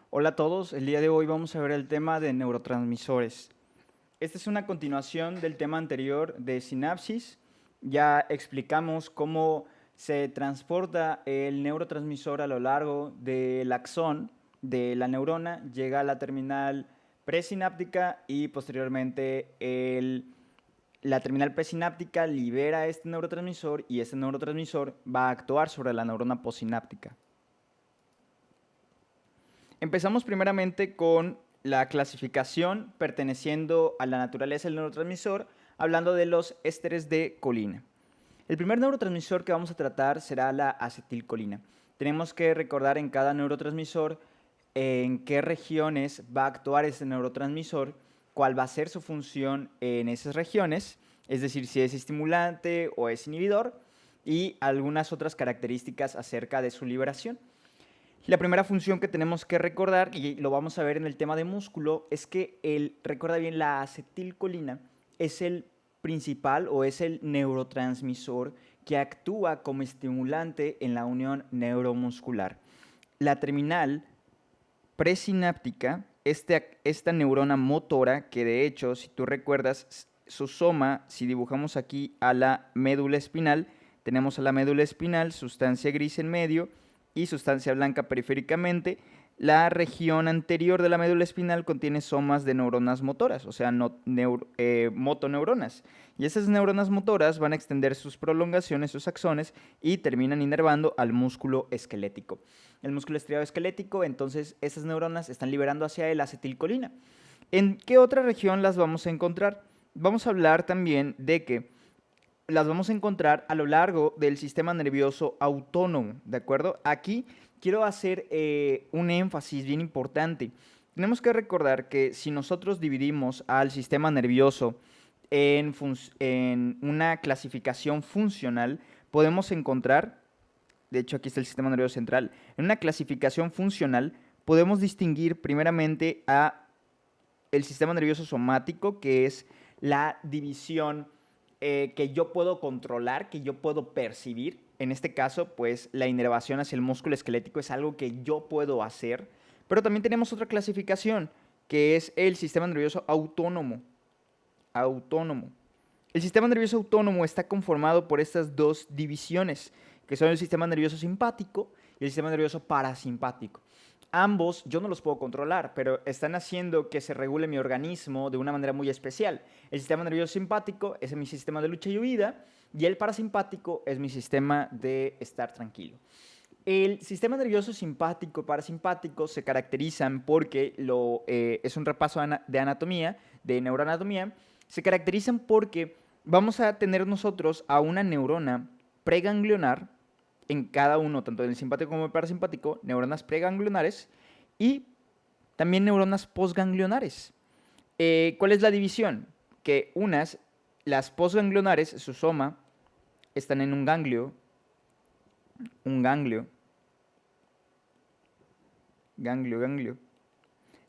Hola a todos, el día de hoy vamos a ver el tema de neurotransmisores. Esta es una continuación del tema anterior de sinapsis. Ya explicamos cómo se transporta el neurotransmisor a lo largo del axón de la neurona, llega a la terminal presináptica y posteriormente la terminal presináptica libera este neurotransmisor y este neurotransmisor va a actuar sobre la neurona posináptica. Empezamos primeramente con la clasificación perteneciendo a la naturaleza del neurotransmisor, hablando de los ésteres de colina. El primer neurotransmisor que vamos a tratar será la acetilcolina. Tenemos que recordar en cada neurotransmisor en qué regiones va a actuar ese neurotransmisor, cuál va a ser su función en esas regiones, es decir, si es estimulante o es inhibidor, y algunas otras características acerca de su liberación. La primera función que tenemos que recordar, y lo vamos a ver en el tema de músculo, es que recuerda bien, la acetilcolina es el principal o es el neurotransmisor que actúa como estimulante en la unión neuromuscular. La terminal presináptica, esta neurona motora, que de hecho, si tú recuerdas, su soma, si dibujamos aquí a la médula espinal, tenemos a la médula espinal, sustancia gris en medio y sustancia blanca periféricamente. La región anterior de la médula espinal contiene somas de neuronas motoras, o sea, motoneuronas. Y esas neuronas motoras van a extender sus prolongaciones, sus axones, y terminan inervando al músculo esquelético. El músculo estriado esquelético, entonces esas neuronas están liberando hacia él acetilcolina. ¿En qué otra región las vamos a encontrar? Vamos a hablar también de que las vamos a encontrar a lo largo del sistema nervioso autónomo, ¿de acuerdo? Aquí quiero hacer un énfasis bien importante. Tenemos que recordar que si nosotros dividimos al sistema nervioso en una clasificación funcional, podemos encontrar, de hecho aquí está el sistema nervioso central, en una clasificación funcional podemos distinguir primeramente a el sistema nervioso somático, que es la división que yo puedo controlar, que yo puedo percibir. En este caso, pues la inervación hacia el músculo esquelético es algo que yo puedo hacer. Pero también tenemos otra clasificación, que es el sistema nervioso autónomo. Autónomo. El sistema nervioso autónomo está conformado por estas dos divisiones, que son el sistema nervioso simpático y el sistema nervioso parasimpático. Ambos yo no los puedo controlar, pero están haciendo que se regule mi organismo de una manera muy especial. El sistema nervioso simpático es mi sistema de lucha y huida y el parasimpático es mi sistema de estar tranquilo. El sistema nervioso simpático y parasimpático se caracterizan porque es un repaso de anatomía, de neuroanatomía, se caracterizan porque vamos a tener nosotros a una neurona preganglionar en cada uno, tanto en el simpático como en el parasimpático, neuronas preganglionares y también neuronas postganglionares. ¿Cuál es la división? Que las postganglionares, su soma, están en un ganglio, ganglio.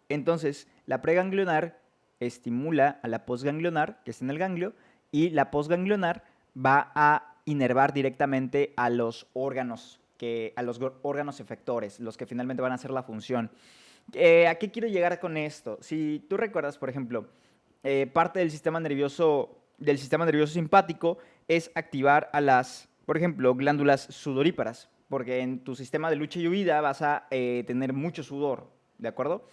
Entonces, la preganglionar estimula a la postganglionar, que está en el ganglio, y la postganglionar va a inervar directamente a los órganos, efectores, los que finalmente van a hacer la función. ¿A qué quiero llegar con esto? Si tú recuerdas, por ejemplo, parte del sistema nervioso simpático es activar a las, por ejemplo, glándulas sudoríparas, porque en tu sistema de lucha y huida vas a tener mucho sudor, ¿de acuerdo?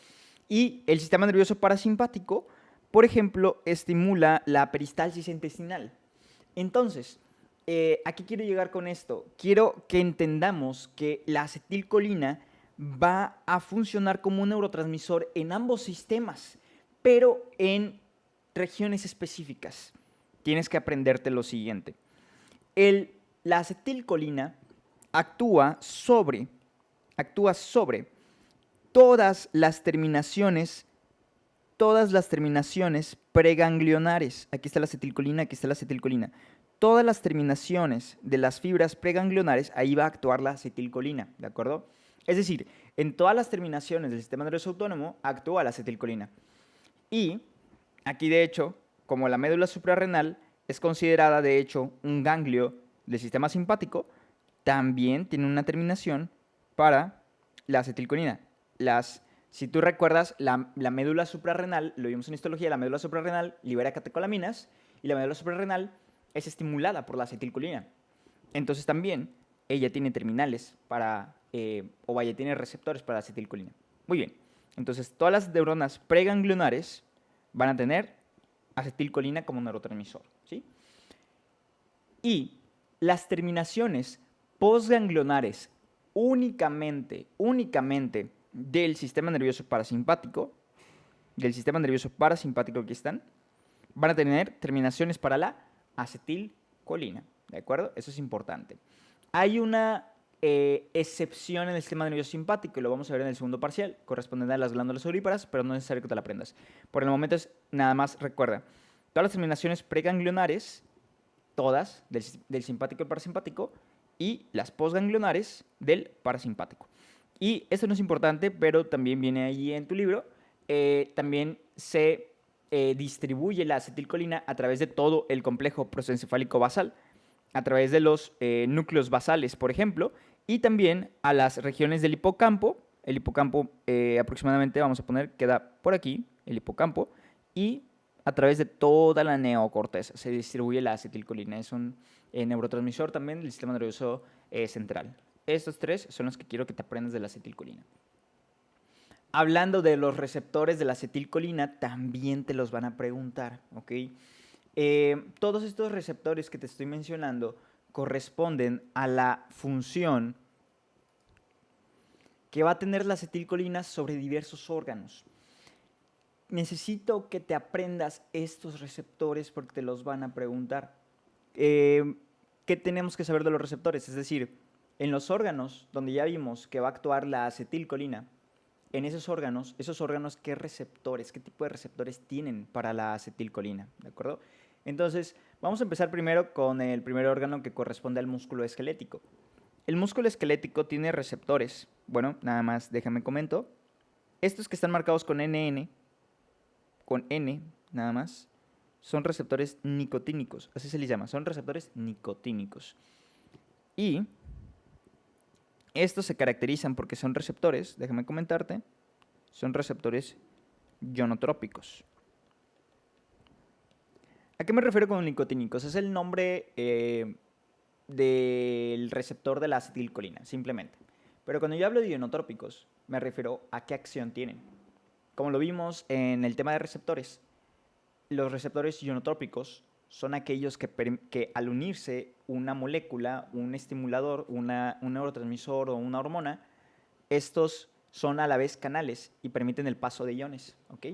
Y el sistema nervioso parasimpático, por ejemplo, estimula la peristalsis intestinal. Entonces, ¿a qué quiero llegar con esto? Quiero que entendamos que la acetilcolina va a funcionar como un neurotransmisor en ambos sistemas, pero en regiones específicas. Tienes que aprenderte lo siguiente. La acetilcolina actúa sobre todas las terminaciones preganglionares. Aquí está la acetilcolina, aquí está la acetilcolina. Todas las terminaciones de las fibras preganglionares, ahí va a actuar la acetilcolina, ¿de acuerdo? Es decir, en todas las terminaciones del sistema nervioso autónomo actúa la acetilcolina. Y aquí, de hecho, como la médula suprarrenal es considerada, de hecho, un ganglio del sistema simpático, también tiene una terminación para la acetilcolina. Las Si tú recuerdas, la médula suprarrenal, lo vimos en histología, la médula suprarrenal libera catecolaminas y la médula suprarrenal es estimulada por la acetilcolina. Entonces también ella tiene terminales para, o vaya, tiene receptores para la acetilcolina. Muy bien, entonces todas las neuronas preganglionares van a tener acetilcolina como neurotransmisor, ¿sí? Y las terminaciones postganglionares únicamente del sistema nervioso parasimpático, aquí están, van a tener terminaciones para la acetilcolina, ¿de acuerdo? Eso es importante. Hay una excepción en el sistema nervioso simpático, y lo vamos a ver en el segundo parcial, correspondiente a las glándulas auríparas, pero no es necesario que te la aprendas. Por el momento es nada más, recuerda, todas las terminaciones preganglionares, todas, del simpático y parasimpático, y las postganglionares del parasimpático. Y esto no es importante, pero también viene allí en tu libro, también se distribuye la acetilcolina a través de todo el complejo prosencefálico basal, a través de los núcleos basales, por ejemplo, y también a las regiones del hipocampo. El hipocampo aproximadamente, vamos a poner, queda por aquí, el hipocampo, y a través de toda la neocorteza se distribuye la acetilcolina. Es un neurotransmisor también del sistema nervioso central. Estos tres son los que quiero que te aprendas de la acetilcolina. Hablando de los receptores de la acetilcolina, también te los van a preguntar, ¿ok? Todos estos receptores que te estoy mencionando corresponden a la función que va a tener la acetilcolina sobre diversos órganos. Necesito que te aprendas estos receptores porque te los van a preguntar. ¿Qué tenemos que saber de los receptores? Es decir, en los órganos donde ya vimos que va a actuar la acetilcolina, en esos órganos, ¿qué receptores, qué tipo de receptores tienen para la acetilcolina? ¿De acuerdo? Entonces, vamos a empezar primero con el primer órgano que corresponde al músculo esquelético. El músculo esquelético tiene receptores. Bueno, nada más déjame comento. Estos que están marcados con NN, con N nada más, son receptores nicotínicos. Así se les llama, son receptores nicotínicos. Y estos se caracterizan porque son receptores, déjame comentarte, son receptores ionotrópicos. ¿A qué me refiero con nicotínicos? Es el nombre del receptor de la acetilcolina, simplemente. Pero cuando yo hablo de ionotrópicos, me refiero a qué acción tienen. Como lo vimos en el tema de receptores, los receptores ionotrópicos son aquellos que al unirse una molécula, un estimulador, un neurotransmisor o una hormona, estos son a la vez canales y permiten el paso de iones, ¿ok?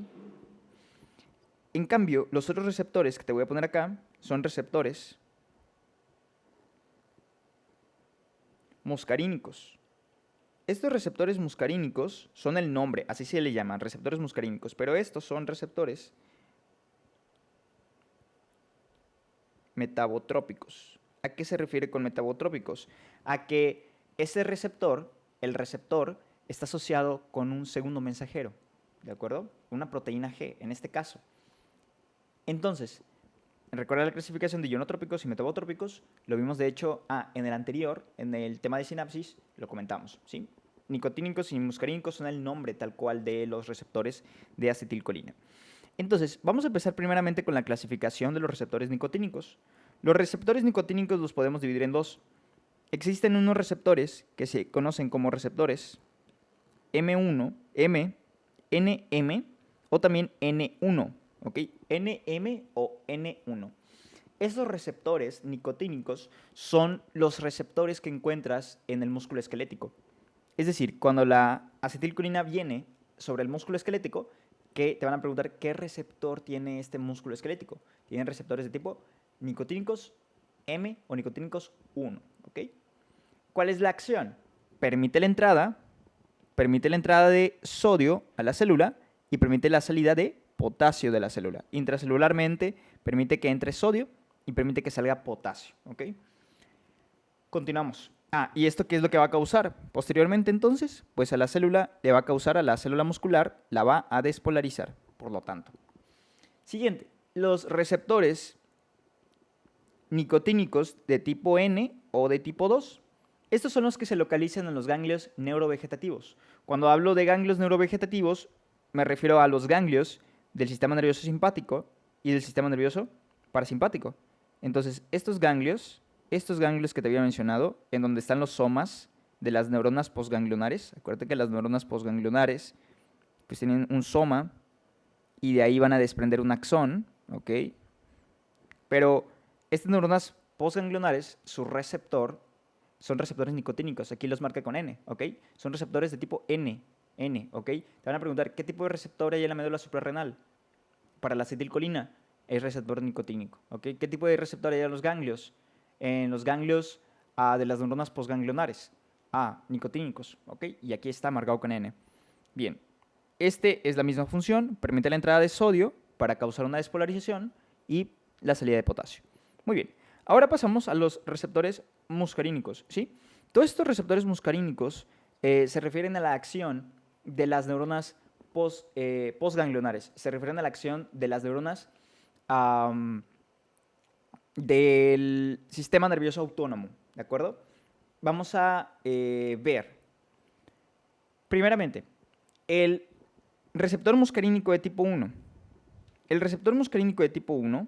En cambio, los otros receptores que te voy a poner acá son receptores muscarínicos. Estos receptores muscarínicos son el nombre, así se le llaman, receptores muscarínicos, pero estos son receptores metabotrópicos. ¿A qué se refiere con metabotrópicos? A que ese receptor, el receptor, está asociado con un segundo mensajero, ¿de acuerdo? Una proteína G, en este caso. Entonces, recuerda la clasificación de ionotrópicos y metabotrópicos, lo vimos de hecho en el anterior, en el tema de sinapsis, lo comentamos, ¿sí? Nicotínicos y muscarínicos son el nombre tal cual de los receptores de acetilcolina. Entonces, vamos a empezar primeramente con la clasificación de los receptores nicotínicos. Los receptores nicotínicos los podemos dividir en dos. Existen unos receptores que se conocen como receptores M1, M, NM o también N1, ¿ok? NM o N1. Estos receptores nicotínicos son los receptores que encuentras en el músculo esquelético. Es decir, cuando la acetilcolina viene sobre el músculo esquelético, que te van a preguntar qué receptor tiene este músculo esquelético. Tienen receptores de tipo nicotínicos M o nicotínicos 1, ¿ok? ¿Cuál es la acción? Permite la entrada de sodio a la célula y permite la salida de potasio de la célula. Intracelularmente permite que entre sodio y permite que salga potasio, ¿ok? Continuamos. ¿Y esto qué es lo que va a causar? Posteriormente, entonces, pues a la célula le va a causar, a la célula muscular, la va a despolarizar, por lo tanto. Siguiente, los receptores nicotínicos de tipo N o de tipo 2. Estos son los que se localizan en los ganglios neurovegetativos. Cuando hablo de ganglios neurovegetativos, me refiero a los ganglios del sistema nervioso simpático y del sistema nervioso parasimpático. Entonces, estos ganglios que te había mencionado, en donde están los somas de las neuronas postganglionares, acuérdate que las neuronas postganglionares pues tienen un soma y de ahí van a desprender un axón, ¿ok? Pero estas neuronas postganglionares, su receptor, son receptores nicotínicos, aquí los marca con N, ¿ok? Son receptores de tipo N, ¿ok? Te van a preguntar, ¿qué tipo de receptor hay en la médula suprarrenal? Para la acetilcolina, es receptor nicotínico, ¿ok? ¿Qué tipo de receptor hay en los ganglios? En los ganglios de las neuronas postganglionares, nicotínicos, ¿ok? Y aquí está marcado con N. Bien, este es la misma función, permite la entrada de sodio para causar una despolarización y la salida de potasio. Muy bien, ahora pasamos a los receptores muscarínicos, ¿sí? Todos estos receptores muscarínicos se refieren a la acción de las neuronas postganglionares, se refieren a la acción de las neuronas del sistema nervioso autónomo, ¿de acuerdo? Vamos a ver, primeramente, el receptor muscarínico de tipo 1. El receptor muscarínico de tipo 1,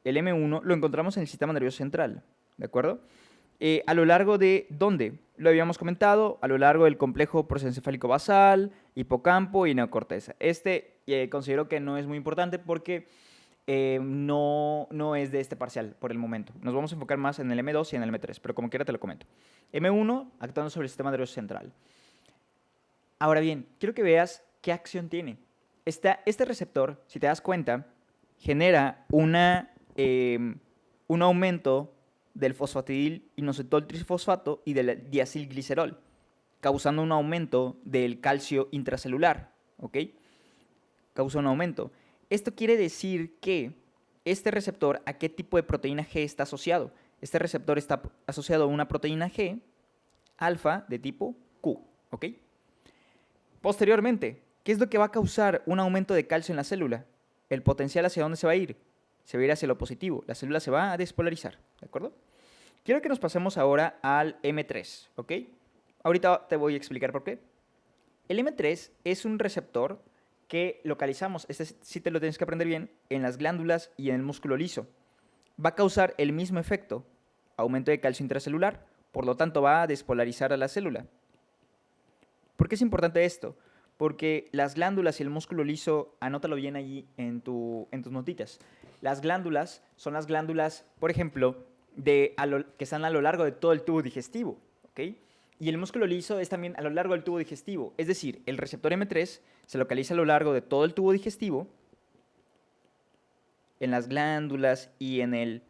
el M1, lo encontramos en el sistema nervioso central, ¿de acuerdo? A lo largo de, ¿dónde? Lo habíamos comentado, a lo largo del complejo prosencefálico basal, hipocampo y neocorteza. Considero que no es muy importante porque no es de este parcial por el momento. Nos vamos a enfocar más en el M2 y en el M3, pero como quiera te lo comento. M1, actuando sobre el sistema nervioso central. Ahora bien, quiero que veas qué acción tiene. Este receptor, si te das cuenta, genera un aumento del fosfatidil inositol trifosfato y del diacilglicerol, causando un aumento del calcio intracelular, ¿ok? Causa un aumento. Esto quiere decir que este receptor, ¿a qué tipo de proteína G está asociado? Este receptor está asociado a una proteína G alfa de tipo Q, ¿ok? Posteriormente, ¿qué es lo que va a causar un aumento de calcio en la célula? ¿El potencial hacia dónde se va a ir? Se va a ir hacia lo positivo. La célula se va a despolarizar, ¿de acuerdo? Quiero que nos pasemos ahora al M3, ¿ok? Ahorita te voy a explicar por qué. El M3 es un receptor que localizamos, este sí te lo tienes que aprender bien, en las glándulas y en el músculo liso. Va a causar el mismo efecto, aumento de calcio intracelular, por lo tanto va a despolarizar a la célula. ¿Por qué es importante esto? Porque las glándulas y el músculo liso, anótalo bien allí en tus notitas. Las glándulas son las glándulas, por ejemplo, que están a lo largo de todo el tubo digestivo, ¿ok? Y el músculo liso es también a lo largo del tubo digestivo. Es decir, el receptor M3 se localiza a lo largo de todo el tubo digestivo, en las glándulas y en el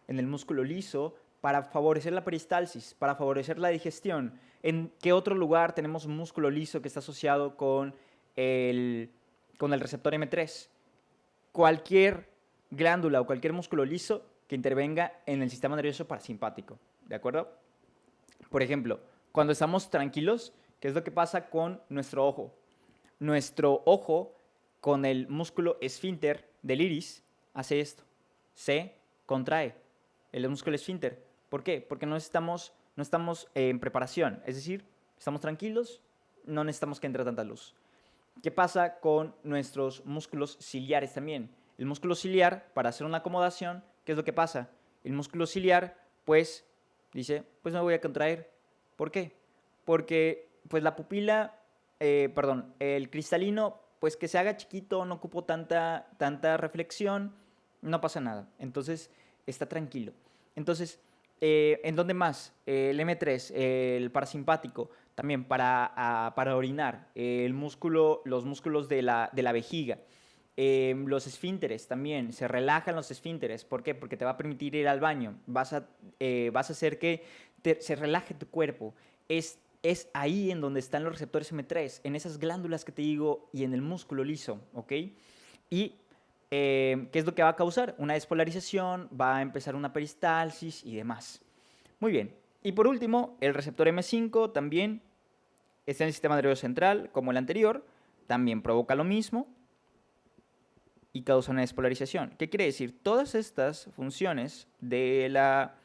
músculo liso, para favorecer la peristalsis, para favorecer la digestión. ¿En qué otro lugar tenemos un músculo liso que está asociado con el receptor M3? Cualquier glándula o cualquier músculo liso que intervenga en el sistema nervioso parasimpático, ¿de acuerdo? Por ejemplo, cuando estamos tranquilos, ¿qué es lo que pasa con nuestro ojo? Nuestro ojo, con el músculo esfínter del iris, hace esto. Se contrae el músculo esfínter. ¿Por qué? Porque no estamos en preparación. Es decir, estamos tranquilos, no necesitamos que entre tanta luz. ¿Qué pasa con nuestros músculos ciliares también? El músculo ciliar, para hacer una acomodación, ¿qué es lo que pasa? El músculo ciliar, pues, dice, pues me voy a contraer. ¿Por qué? Porque, pues, la pupila, el cristalino, pues, que se haga chiquito, no ocupo tanta reflexión, no pasa nada. Entonces, está tranquilo. Entonces, ¿en dónde más? El M3, el parasimpático, también para orinar, los músculos de la vejiga, los esfínteres también, se relajan los esfínteres. ¿Por qué? Porque te va a permitir ir al baño, vas a hacer que se relaje tu cuerpo. Es ahí en donde están los receptores M3, en esas glándulas que te digo y en el músculo liso, ¿ok? Y ¿qué es lo que va a causar? Una despolarización, va a empezar una peristalsis y demás. Muy bien. Y por último, el receptor M5 también está en el sistema nervioso central, como el anterior, también provoca lo mismo. y causa una despolarización. ¿Qué quiere decir? Todas estas funciones de la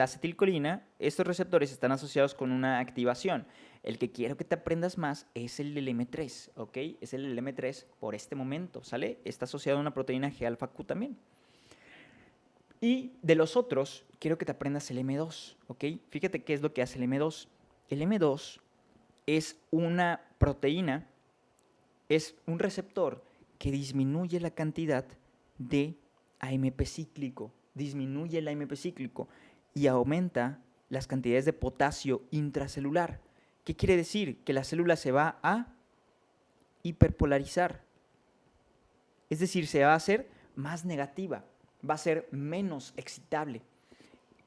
acetilcolina, estos receptores están asociados con una activación. El que quiero que te aprendas más es el del M3, ¿ok? Es el del M3 por este momento, ¿sale? Está asociado a una proteína G-alfa-Q también. Y de los otros, quiero que te aprendas el M2, ¿ok? Fíjate qué es lo que hace el M2. El M2 es una proteína, es un receptor que disminuye la cantidad de AMP cíclico, disminuye el AMP cíclico y aumenta las cantidades de potasio intracelular. ¿Qué quiere decir? Que la célula se va a hiperpolarizar, es decir, se va a hacer más negativa, va a ser menos excitable.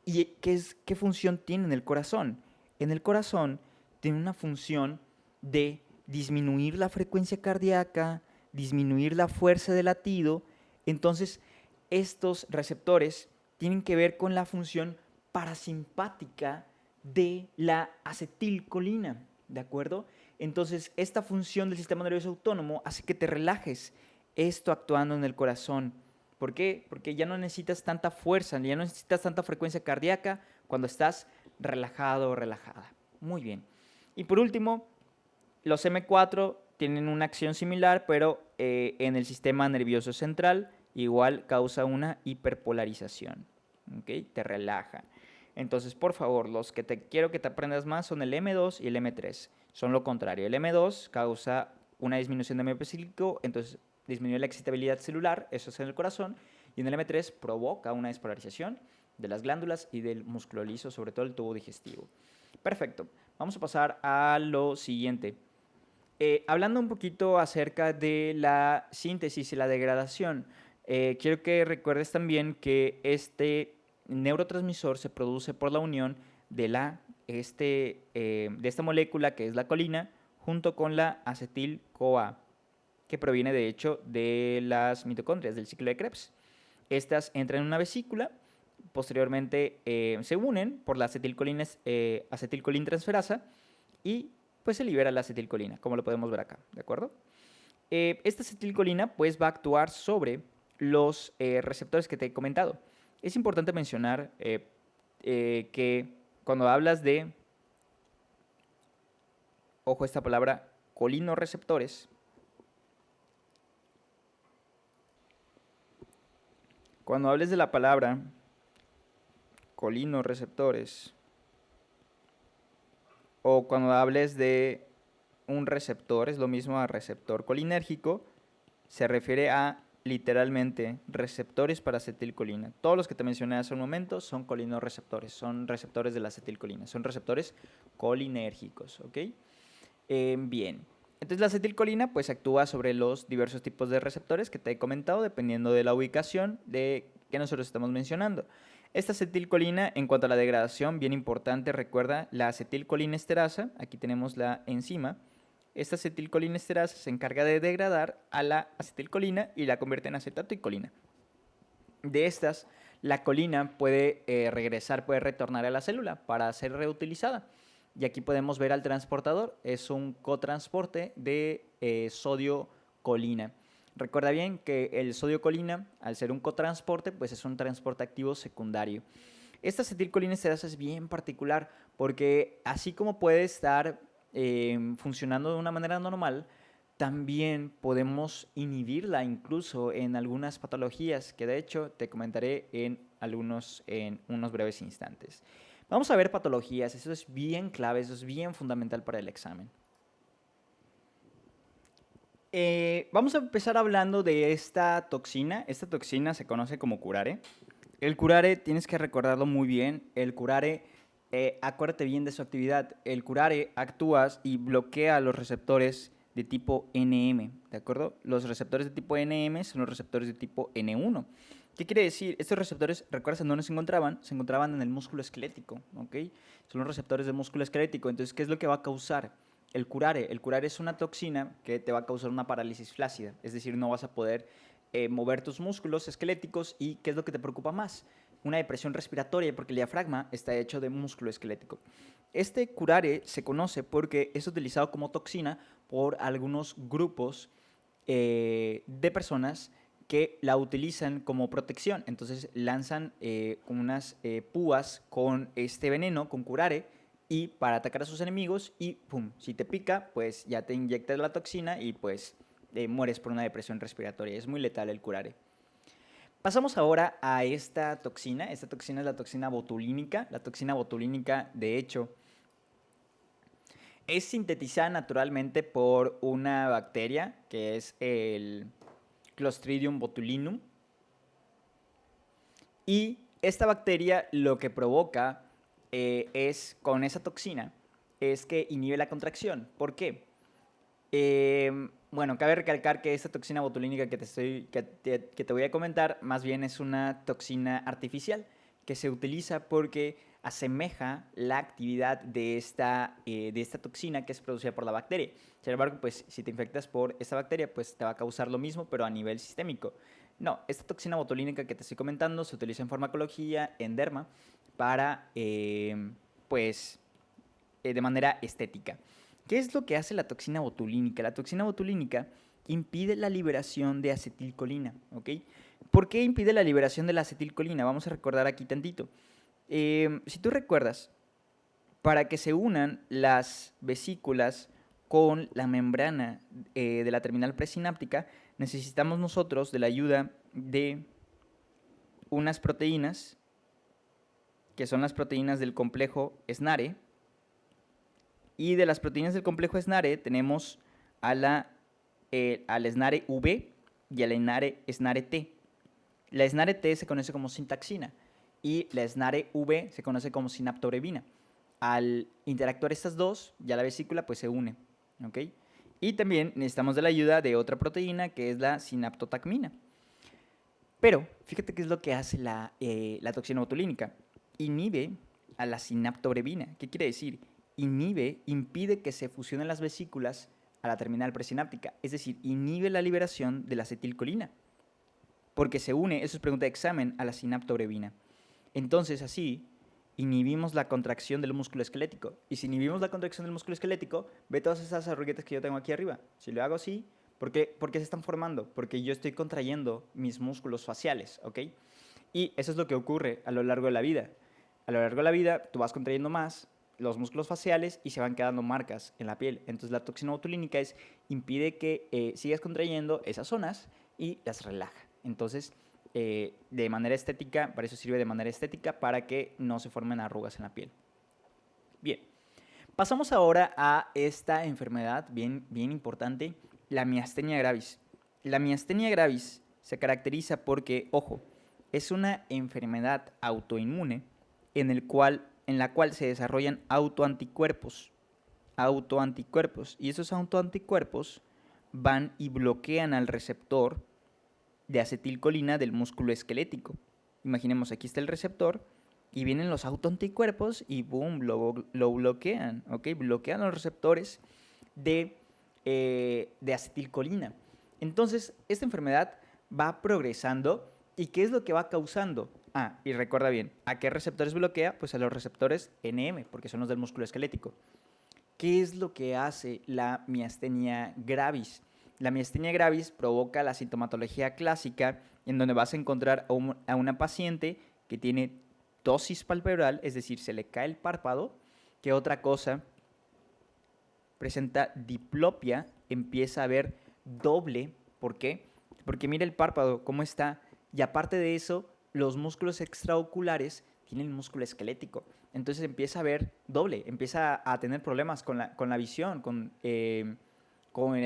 ¿Y qué función tiene en el corazón? En el corazón tiene una función de disminuir la frecuencia cardíaca, disminuir la fuerza de latido. Entonces, estos receptores tienen que ver con la función parasimpática de la acetilcolina, ¿de acuerdo? Entonces, esta función del sistema nervioso autónomo hace que te relajes, esto actuando en el corazón. ¿Por qué? Porque ya no necesitas tanta fuerza, ya no necesitas tanta frecuencia cardíaca cuando estás relajado o relajada. Muy bien. Y por último, los M4 tienen una acción similar, pero en el sistema nervioso central igual causa una hiperpolarización. ¿Okay? Te relaja. Entonces, por favor, los que quiero que te aprendas más son el M2 y el M3. Son lo contrario. El M2 causa una disminución de AMP cíclico, entonces disminuye la excitabilidad celular, eso es en el corazón, y en el M3 provoca una despolarización de las glándulas y del músculo liso, sobre todo el tubo digestivo. Perfecto. Vamos a pasar a lo siguiente. Hablando un poquito acerca de la síntesis y la degradación, quiero que recuerdes también que este neurotransmisor se produce por la unión de esta molécula que es la colina junto con la acetil-CoA, que proviene de hecho de las mitocondrias del ciclo de Krebs. Estas entran en una vesícula, posteriormente se unen por la acetilcolintransferasa y pues se libera la acetilcolina, como lo podemos ver acá, ¿de acuerdo? Esta acetilcolina pues va a actuar sobre los receptores que te he comentado. Es importante mencionar que cuando hablas de, ojo esta palabra, colinorreceptores, cuando hables de la palabra colinorreceptores o cuando hables de un receptor, es lo mismo a receptor colinérgico, se refiere a literalmente receptores para acetilcolina. Todos los que te mencioné hace un momento son colinorreceptores, son receptores de la acetilcolina, son receptores colinérgicos, ¿ok? Bien. Entonces la acetilcolina pues actúa sobre los diversos tipos de receptores que te he comentado dependiendo de la ubicación de que nosotros estamos mencionando. Esta acetilcolina, en cuanto a la degradación, bien importante, recuerda la acetilcolinesterasa, aquí tenemos la enzima. Esta acetilcolinesterasa se encarga de degradar a la acetilcolina y la convierte en acetato y colina. De estas, la colina puede regresar, puede retornar a la célula para ser reutilizada. Y aquí podemos ver al transportador, es un cotransporte de sodio-colina. Recuerda bien que el sodio-colina, al ser un cotransporte, pues es un transporte activo secundario. Esta acetilcolinesterasa es bien particular porque así como puede estar funcionando de una manera normal, también podemos inhibirla incluso en algunas patologías que de hecho te comentaré en unos breves instantes. Vamos a ver patologías, eso es bien clave, eso es bien fundamental para el examen. Vamos a empezar hablando de esta toxina. Esta toxina se conoce como curare. El curare, tienes que recordarlo muy bien, el curare, acuérdate bien de su actividad. El curare actúa y bloquea los receptores de tipo NM, ¿de acuerdo? Los receptores de tipo NM son los receptores de tipo N1. ¿Qué quiere decir? Estos receptores, ¿recuerdas en dónde se encontraban? Se encontraban en el músculo esquelético, ¿ok? Son los receptores del músculo esquelético. Entonces, ¿qué es lo que va a causar? El curare. El curare es una toxina que te va a causar una parálisis flácida, es decir, no vas a poder mover tus músculos esqueléticos y ¿qué es lo que te preocupa más? Una depresión respiratoria porque el diafragma está hecho de músculo esquelético. Este curare se conoce porque es utilizado como toxina por algunos grupos de personas que la utilizan como protección. Entonces lanzan unas púas con este veneno, con curare, y para atacar a sus enemigos y ¡pum! Si te pica, pues ya te inyectas la toxina y pues mueres por una depresión respiratoria. Es muy letal el curare. Pasamos ahora a esta toxina. Esta toxina es la toxina botulínica. La toxina botulínica, de hecho, es sintetizada naturalmente por una bacteria que es el Clostridium botulinum. Y esta bacteria lo que provoca con esa toxina, es que inhibe la contracción. ¿Por qué? Bueno, cabe recalcar que esta toxina botulínica que te voy a comentar, más bien es una toxina artificial que se utiliza porque asemeja la actividad de esta toxina que es producida por la bacteria. Sin embargo, pues si te infectas por esta bacteria, pues te va a causar lo mismo, pero a nivel sistémico. No, esta toxina botulínica que te estoy comentando se utiliza en farmacología, en derma, para, pues, de manera estética. ¿Qué es lo que hace la toxina botulínica? La toxina botulínica impide la liberación de acetilcolina, ¿ok? ¿Por qué impide la liberación de la acetilcolina? Vamos a recordar aquí tantito. Si tú recuerdas, para que se unan las vesículas con la membrana de la terminal presináptica, necesitamos nosotros de la ayuda de unas proteínas, que son las proteínas del complejo SNARE, y de las proteínas del complejo SNARE tenemos al SNARE V y al SNARE T. La SNARE T se conoce como sintaxina y la SNARE V se conoce como sinaptobrebina. Al interactuar estas dos, ya la vesícula pues se une, ¿ok? Y también necesitamos de la ayuda de otra proteína que es la sinaptotacmina. Pero fíjate qué es lo que hace la toxina botulínica. Inhibe a la sinaptobrebina. ¿Qué quiere decir? Impide que se fusionen las vesículas a la terminal presináptica. Es decir, inhibe la liberación de la acetilcolina. Porque se une, eso es pregunta de examen, a la sinaptobrebina. Entonces, así, inhibimos la contracción del músculo esquelético. Y si inhibimos la contracción del músculo esquelético, ve todas esas arruguetas que yo tengo aquí arriba. Si lo hago así, ¿por qué se están formando? Porque yo estoy contrayendo mis músculos faciales, ¿ok? Y eso es lo que ocurre a lo largo de la vida. A lo largo de la vida, tú vas contrayendo más los músculos faciales y se van quedando marcas en la piel. Entonces, la toxina botulínica impide que sigas contrayendo esas zonas y las relaja. Entonces, de manera estética, para eso sirve de manera estética, para que no se formen arrugas en la piel. Bien, pasamos ahora a esta enfermedad bien importante, la miastenia gravis. La miastenia gravis se caracteriza porque, ojo, es una enfermedad autoinmune en la cual se desarrollan autoanticuerpos. Y esos autoanticuerpos van y bloquean al receptor de acetilcolina del músculo esquelético. Imaginemos, aquí está el receptor y vienen los autoanticuerpos y boom, lo bloquean, ¿ok? Bloquean los receptores de acetilcolina. Entonces, esta enfermedad va progresando. ¿Y qué es lo que va causando? Ah, y recuerda bien, ¿a qué receptores bloquea? Pues a los receptores NM, porque son los del músculo esquelético. ¿Qué es lo que hace la miastenia gravis? La miastenia gravis provoca la sintomatología clásica en donde vas a encontrar a una paciente que tiene ptosis palpebral, es decir, se le cae el párpado. ¿Qué otra cosa? Presenta diplopia, empieza a ver doble. ¿Por qué? Porque mira el párpado, cómo está. Y aparte de eso, los músculos extraoculares tienen músculo esquelético. Entonces empieza a ver doble, empieza a tener problemas con la visión, con el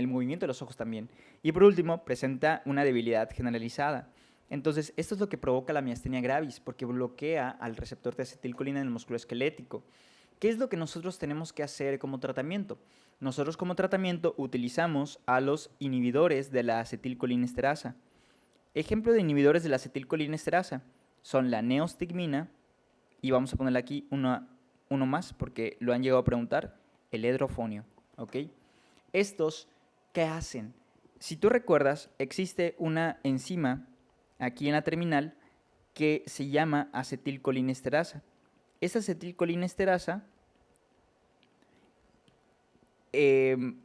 movimiento de los ojos también. Y por último, presenta una debilidad generalizada. Entonces, esto es lo que provoca la miastenia gravis, porque bloquea al receptor de acetilcolina en el músculo esquelético. ¿Qué es lo que nosotros tenemos que hacer como tratamiento? Nosotros como tratamiento utilizamos a los inhibidores de la acetilcolinesterasa. Ejemplo de inhibidores de la acetilcolinesterasa son la neostigmina, y vamos a ponerle aquí uno más porque lo han llegado a preguntar, el edrofonio, ¿ok? Estos, ¿qué hacen? Si tú recuerdas, existe una enzima aquí en la terminal que se llama acetilcolinesterasa. Esta acetilcolinesterasa, de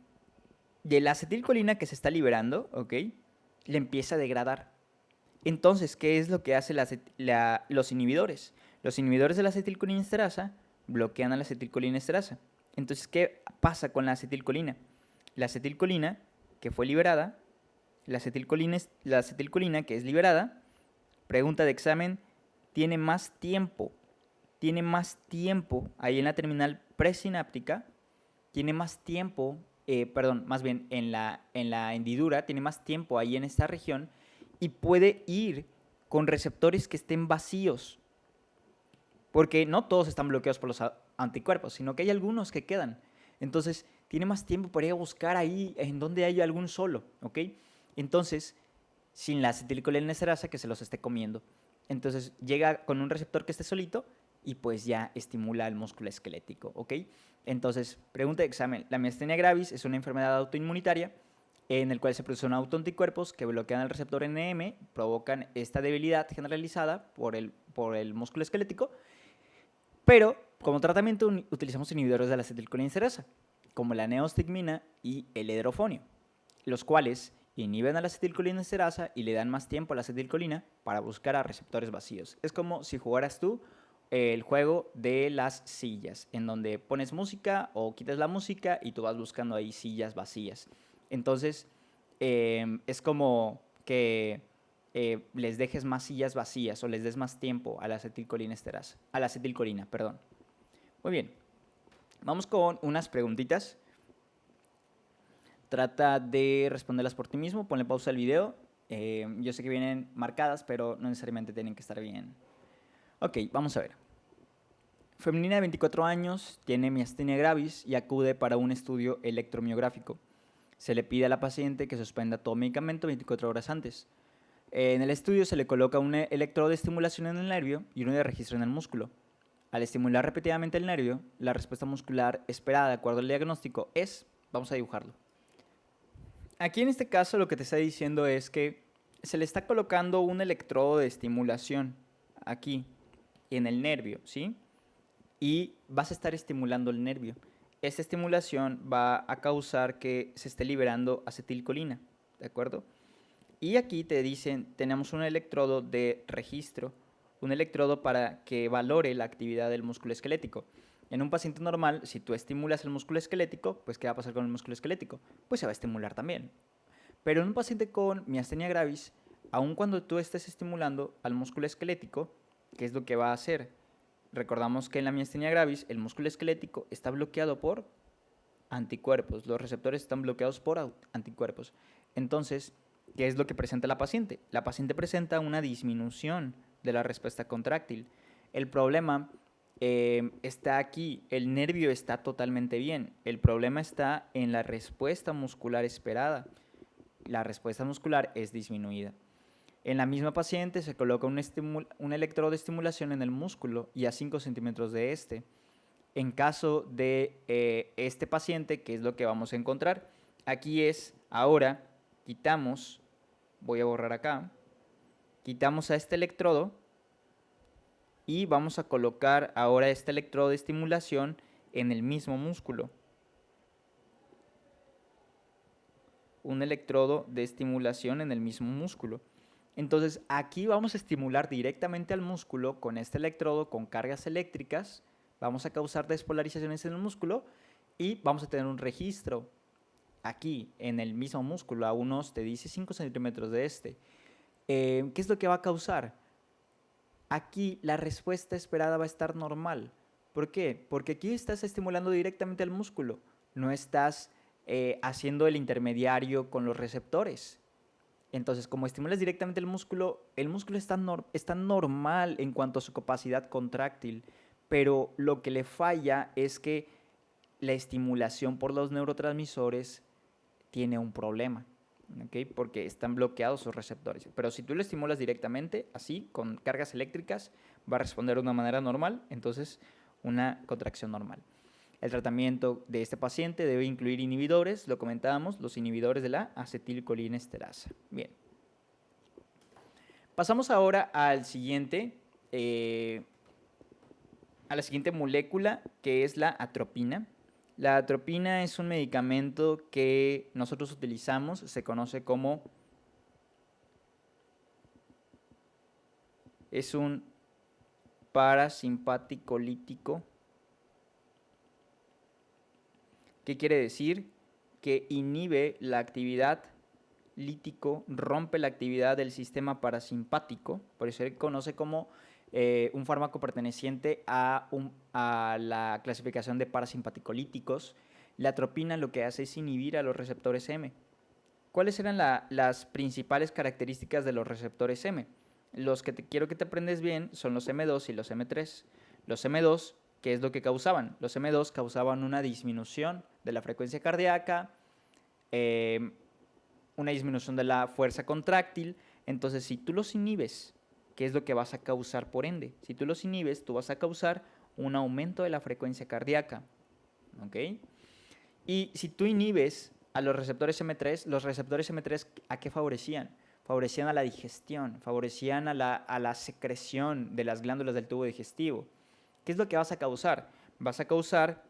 la acetilcolina que se está liberando, ¿ok? Le empieza a degradar. Entonces, ¿qué es lo que hacen los inhibidores? Los inhibidores de la acetilcolinesterasa bloquean a la acetilcolinesterasa. Entonces, ¿qué pasa con la acetilcolina? La acetilcolina que fue liberada, la acetilcolina que es liberada, pregunta de examen, tiene más tiempo ahí en la terminal presináptica, tiene más tiempo, perdón, más bien en la hendidura, tiene más tiempo ahí en esta región y puede ir con receptores que estén vacíos, porque no todos están bloqueados por los anticuerpos, sino que hay algunos que quedan. Entonces, tiene más tiempo para ir a buscar ahí en donde hay algún solo, ¿ok? Entonces, sin la acetilcolinesterasa que se los esté comiendo. Entonces, llega con un receptor que esté solito y pues ya estimula el músculo esquelético, ¿ok? Entonces, pregunta de examen. La miastenia gravis es una enfermedad autoinmunitaria en el cual se producen autoanticuerpos que bloquean el receptor NM, provocan esta debilidad generalizada por el músculo esquelético, pero como tratamiento utilizamos inhibidores de la acetilcolinesterasa, como la neostigmina y el hidrofonio, los cuales inhiben a la acetilcolinesterasa y le dan más tiempo a la acetilcolina para buscar a receptores vacíos. Es como si jugaras tú el juego de las sillas, en donde pones música o quitas la música y tú vas buscando ahí sillas vacías. Entonces, es como que les dejes más sillas vacías o les des más tiempo a la acetilcolinesterasa, a la acetilcolina, perdón. Muy bien, vamos con unas preguntitas. Trata de responderlas por ti mismo, ponle pausa al video. Yo sé que vienen marcadas, pero no necesariamente tienen que estar bien. Ok, vamos a ver. Femenina de 24 años, tiene miastenia gravis y acude para un estudio electromiográfico. Se le pide a la paciente que suspenda todo medicamento 24 horas antes. En el estudio se le coloca un electrodo de estimulación en el nervio y uno de registro en el músculo. Al estimular repetidamente el nervio, la respuesta muscular esperada de acuerdo al diagnóstico es, vamos a dibujarlo. Aquí en este caso lo que te está diciendo es que se le está colocando un electrodo de estimulación aquí en el nervio, ¿sí? Y vas a estar estimulando el nervio. Esta estimulación va a causar que se esté liberando acetilcolina, ¿de acuerdo? Y aquí te dicen, tenemos un electrodo de registro, un electrodo para que valore la actividad del músculo esquelético. En un paciente normal, si tú estimulas el músculo esquelético, pues ¿qué va a pasar con el músculo esquelético? Pues se va a estimular también. Pero en un paciente con miastenia gravis, aun cuando tú estés estimulando al músculo esquelético, ¿qué es lo que va a hacer? Recordamos que en la miastenia gravis el músculo esquelético está bloqueado por anticuerpos, los receptores están bloqueados por anticuerpos. Entonces, ¿qué es lo que presenta la paciente? La paciente presenta una disminución de la respuesta contráctil. El problema está aquí, el nervio está totalmente bien, el problema está en la respuesta muscular esperada. La respuesta muscular es disminuida. En la misma paciente se coloca un electrodo de estimulación en el músculo y a 5 centímetros de este. En caso de este paciente, ¿qué es lo que vamos a encontrar? Aquí es, ahora, quitamos, voy a borrar acá, quitamos a este electrodo y vamos a colocar ahora este electrodo de estimulación en el mismo músculo. Un electrodo de estimulación en el mismo músculo. Entonces aquí vamos a estimular directamente al músculo con este electrodo, con cargas eléctricas, vamos a causar despolarizaciones en el músculo y vamos a tener un registro aquí en el mismo músculo, a unos, te dice, 5 centímetros de este. ¿Qué es lo que va a causar? Aquí la respuesta esperada va a estar normal. ¿Por qué? Porque aquí estás estimulando directamente al músculo, no estás haciendo el intermediario con los receptores. Entonces, como estimulas directamente el músculo está normal en cuanto a su capacidad contráctil, pero lo que le falla es que la estimulación por los neurotransmisores tiene un problema, ¿okay? Porque están bloqueados sus receptores. Pero si tú lo estimulas directamente, así, con cargas eléctricas, va a responder de una manera normal, entonces una contracción normal. El tratamiento de este paciente debe incluir inhibidores, lo comentábamos, los inhibidores de la acetilcolinesterasa. Bien. Pasamos ahora a la siguiente molécula, que es la atropina. La atropina es un medicamento que nosotros utilizamos, se conoce como es un parasimpático lítico. ¿Qué quiere decir? Que inhibe la actividad lítico, rompe la actividad del sistema parasimpático, por eso se conoce como un fármaco perteneciente a la clasificación de parasimpaticolíticos. La atropina lo que hace es inhibir a los receptores M. ¿Cuáles eran las principales características de los receptores M? Los que quiero que te aprendes bien son los M2 y los M3. Los M2, ¿qué es lo que causaban? Los M2 causaban una disminución de la frecuencia cardíaca, una disminución de la fuerza contráctil. Entonces, si tú los inhibes, ¿qué es lo que vas a causar por ende? Si tú los inhibes, tú vas a causar un aumento de la frecuencia cardíaca. ¿Ok? Y si tú inhibes a los receptores M3, ¿a qué favorecían? Favorecían a la digestión, favorecían a la secreción de las glándulas del tubo digestivo. ¿Qué es lo que vas a causar? Vas a causar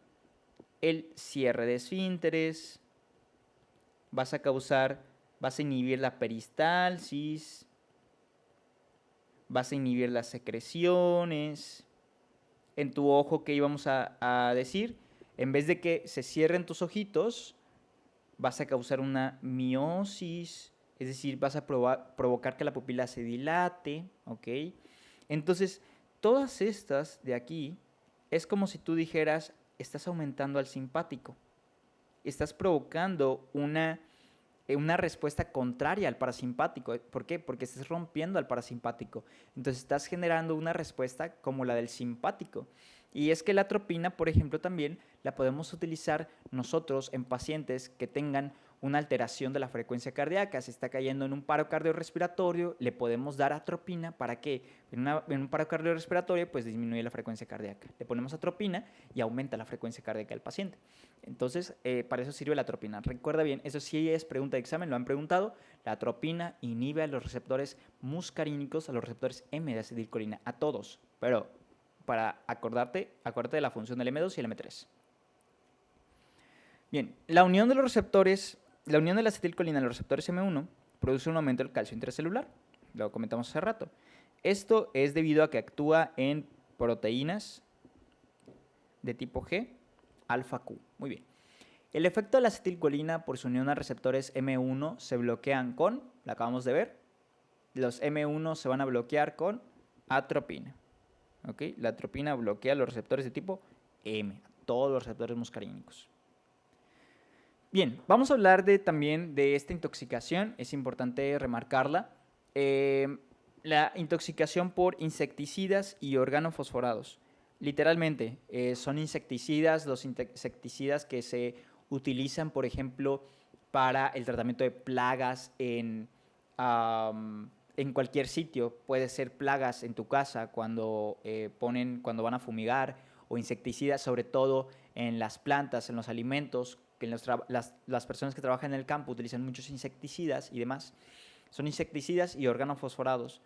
el cierre de esfínteres, vas a inhibir la peristalsis, vas a inhibir las secreciones. En tu ojo, ¿qué íbamos a decir? En vez de que se cierren tus ojitos, vas a causar una miosis, es decir, vas a provocar que la pupila se dilate, ¿ok? Entonces, todas estas de aquí es como si tú dijeras, estás aumentando al simpático, estás provocando una respuesta contraria al parasimpático. ¿Por qué? Porque estás rompiendo al parasimpático. Entonces estás generando una respuesta como la del simpático. Y es que la atropina, por ejemplo, también la podemos utilizar nosotros en pacientes que tengan una alteración de la frecuencia cardíaca. Se está cayendo en un paro cardiorrespiratorio, le podemos dar atropina para que en un paro cardiorrespiratorio pues disminuye la frecuencia cardíaca. Le ponemos atropina y aumenta la frecuencia cardíaca del paciente. Entonces, para eso sirve la atropina. Recuerda bien, eso sí es pregunta de examen, lo han preguntado. La atropina inhibe a los receptores muscarínicos, a los receptores M de acetilcolina, a todos. Pero para acuérdate de la función del M2 y el M3. Bien, la unión de la acetilcolina a los receptores M1 produce un aumento del calcio intracelular. Lo comentamos hace rato. Esto es debido a que actúa en proteínas de tipo G, alfa Q. Muy bien. El efecto de la acetilcolina por su unión a receptores M1 se bloquean con, la acabamos de ver, los M1 se van a bloquear con atropina. ¿Ok? La atropina bloquea los receptores de tipo M, todos los receptores muscarínicos. Bien, vamos a hablar también de esta intoxicación, es importante remarcarla. La intoxicación por insecticidas y organofosforados. Literalmente, son insecticidas, los insecticidas que se utilizan, por ejemplo, para el tratamiento de plagas en cualquier sitio. Puede ser plagas en tu casa cuando van a fumigar, o insecticidas sobre todo en las plantas, en los alimentos, que las personas que trabajan en el campo utilizan muchos insecticidas y demás. Son insecticidas y organofosforados.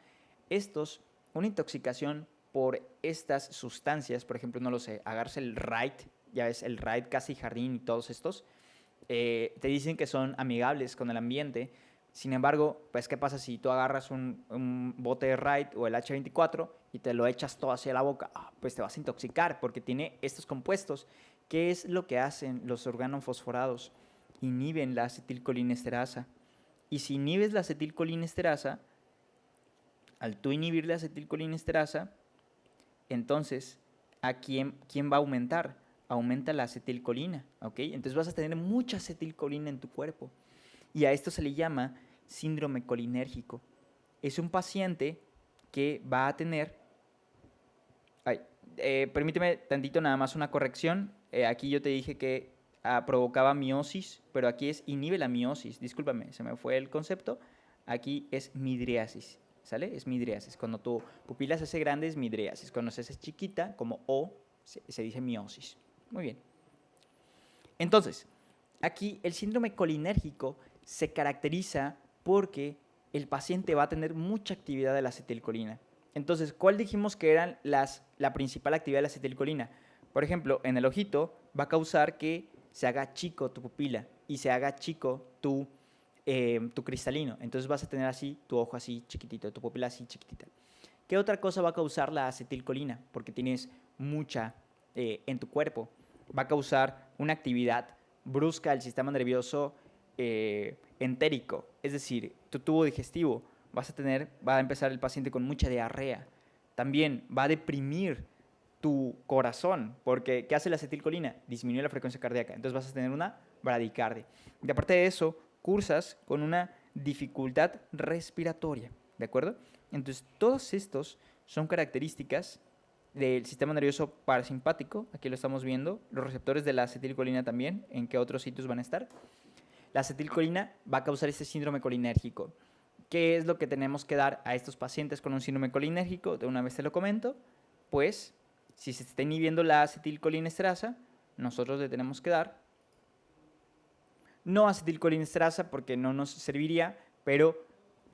Una intoxicación por estas sustancias, por ejemplo, no lo sé, agarras el Raid, ya ves, el Raid, Casa y Jardín y todos estos, te dicen que son amigables con el ambiente. Sin embargo, pues, ¿qué pasa si tú agarras un bote de Raid o el H24 y te lo echas todo hacia la boca? Pues te vas a intoxicar porque tiene estos compuestos. ¿Qué es lo que hacen los organofosforados? Inhiben la acetilcolinesterasa. Y si inhibes la acetilcolinesterasa, al tú inhibir la acetilcolinesterasa, entonces, ¿a quién va a aumentar? Aumenta la acetilcolina, ¿ok? Entonces vas a tener mucha acetilcolina en tu cuerpo. Y a esto se le llama síndrome colinérgico. Es un paciente que va a tener... permíteme tantito nada más una corrección. Aquí yo te dije que provocaba miosis, pero aquí es inhibe la miosis. Discúlpame, se me fue el concepto. Aquí es midriasis, ¿sale? Es midriasis. Cuando tu pupila se hace grande es midriasis. Cuando se hace chiquita, como O, se dice miosis. Muy bien. Entonces, aquí el síndrome colinérgico se caracteriza porque el paciente va a tener mucha actividad de la acetilcolina. Entonces, ¿cuál dijimos que eran la principal actividad de la acetilcolina? Por ejemplo, en el ojito va a causar que se haga chico tu pupila y se haga chico tu cristalino. Entonces vas a tener así tu ojo así chiquitito, tu pupila así chiquitita. ¿Qué otra cosa va a causar la acetilcolina? Porque tienes mucha en tu cuerpo. Va a causar una actividad brusca del sistema nervioso entérico, es decir, tu tubo digestivo. Va a empezar el paciente con mucha diarrea. También va a deprimir tu corazón, porque ¿qué hace la acetilcolina? Disminuye la frecuencia cardíaca, entonces vas a tener una bradicardia. Y aparte de eso, cursas con una dificultad respiratoria, ¿de acuerdo? Entonces, todos estos son características del sistema nervioso parasimpático, aquí lo estamos viendo, los receptores de la acetilcolina también, en qué otros sitios van a estar. La acetilcolina va a causar este síndrome colinérgico. ¿Qué es lo que tenemos que dar a estos pacientes con un síndrome colinérgico? De una vez te lo comento, pues si se está inhibiendo la acetilcolinesterasa, nosotros le tenemos que dar no acetilcolinesterasa porque no nos serviría, pero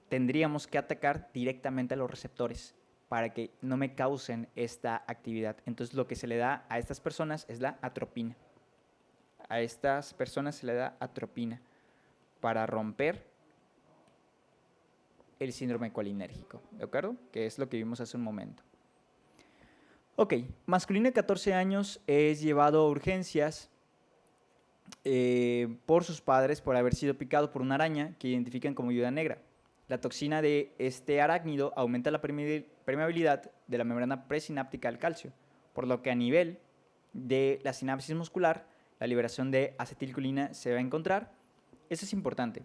tendríamos que atacar directamente a los receptores para que no me causen esta actividad. Entonces lo que se le da a estas personas es la atropina. A estas personas se le da atropina para romper el síndrome colinérgico, ¿de acuerdo? Que es lo que vimos hace un momento. Ok, masculino de 14 años es llevado a urgencias por sus padres por haber sido picado por una araña que identifican como viuda negra. La toxina de este arácnido aumenta la permeabilidad de la membrana presináptica al calcio, por lo que a nivel de la sinapsis muscular, la liberación de acetilcolina se va a encontrar. Eso es importante.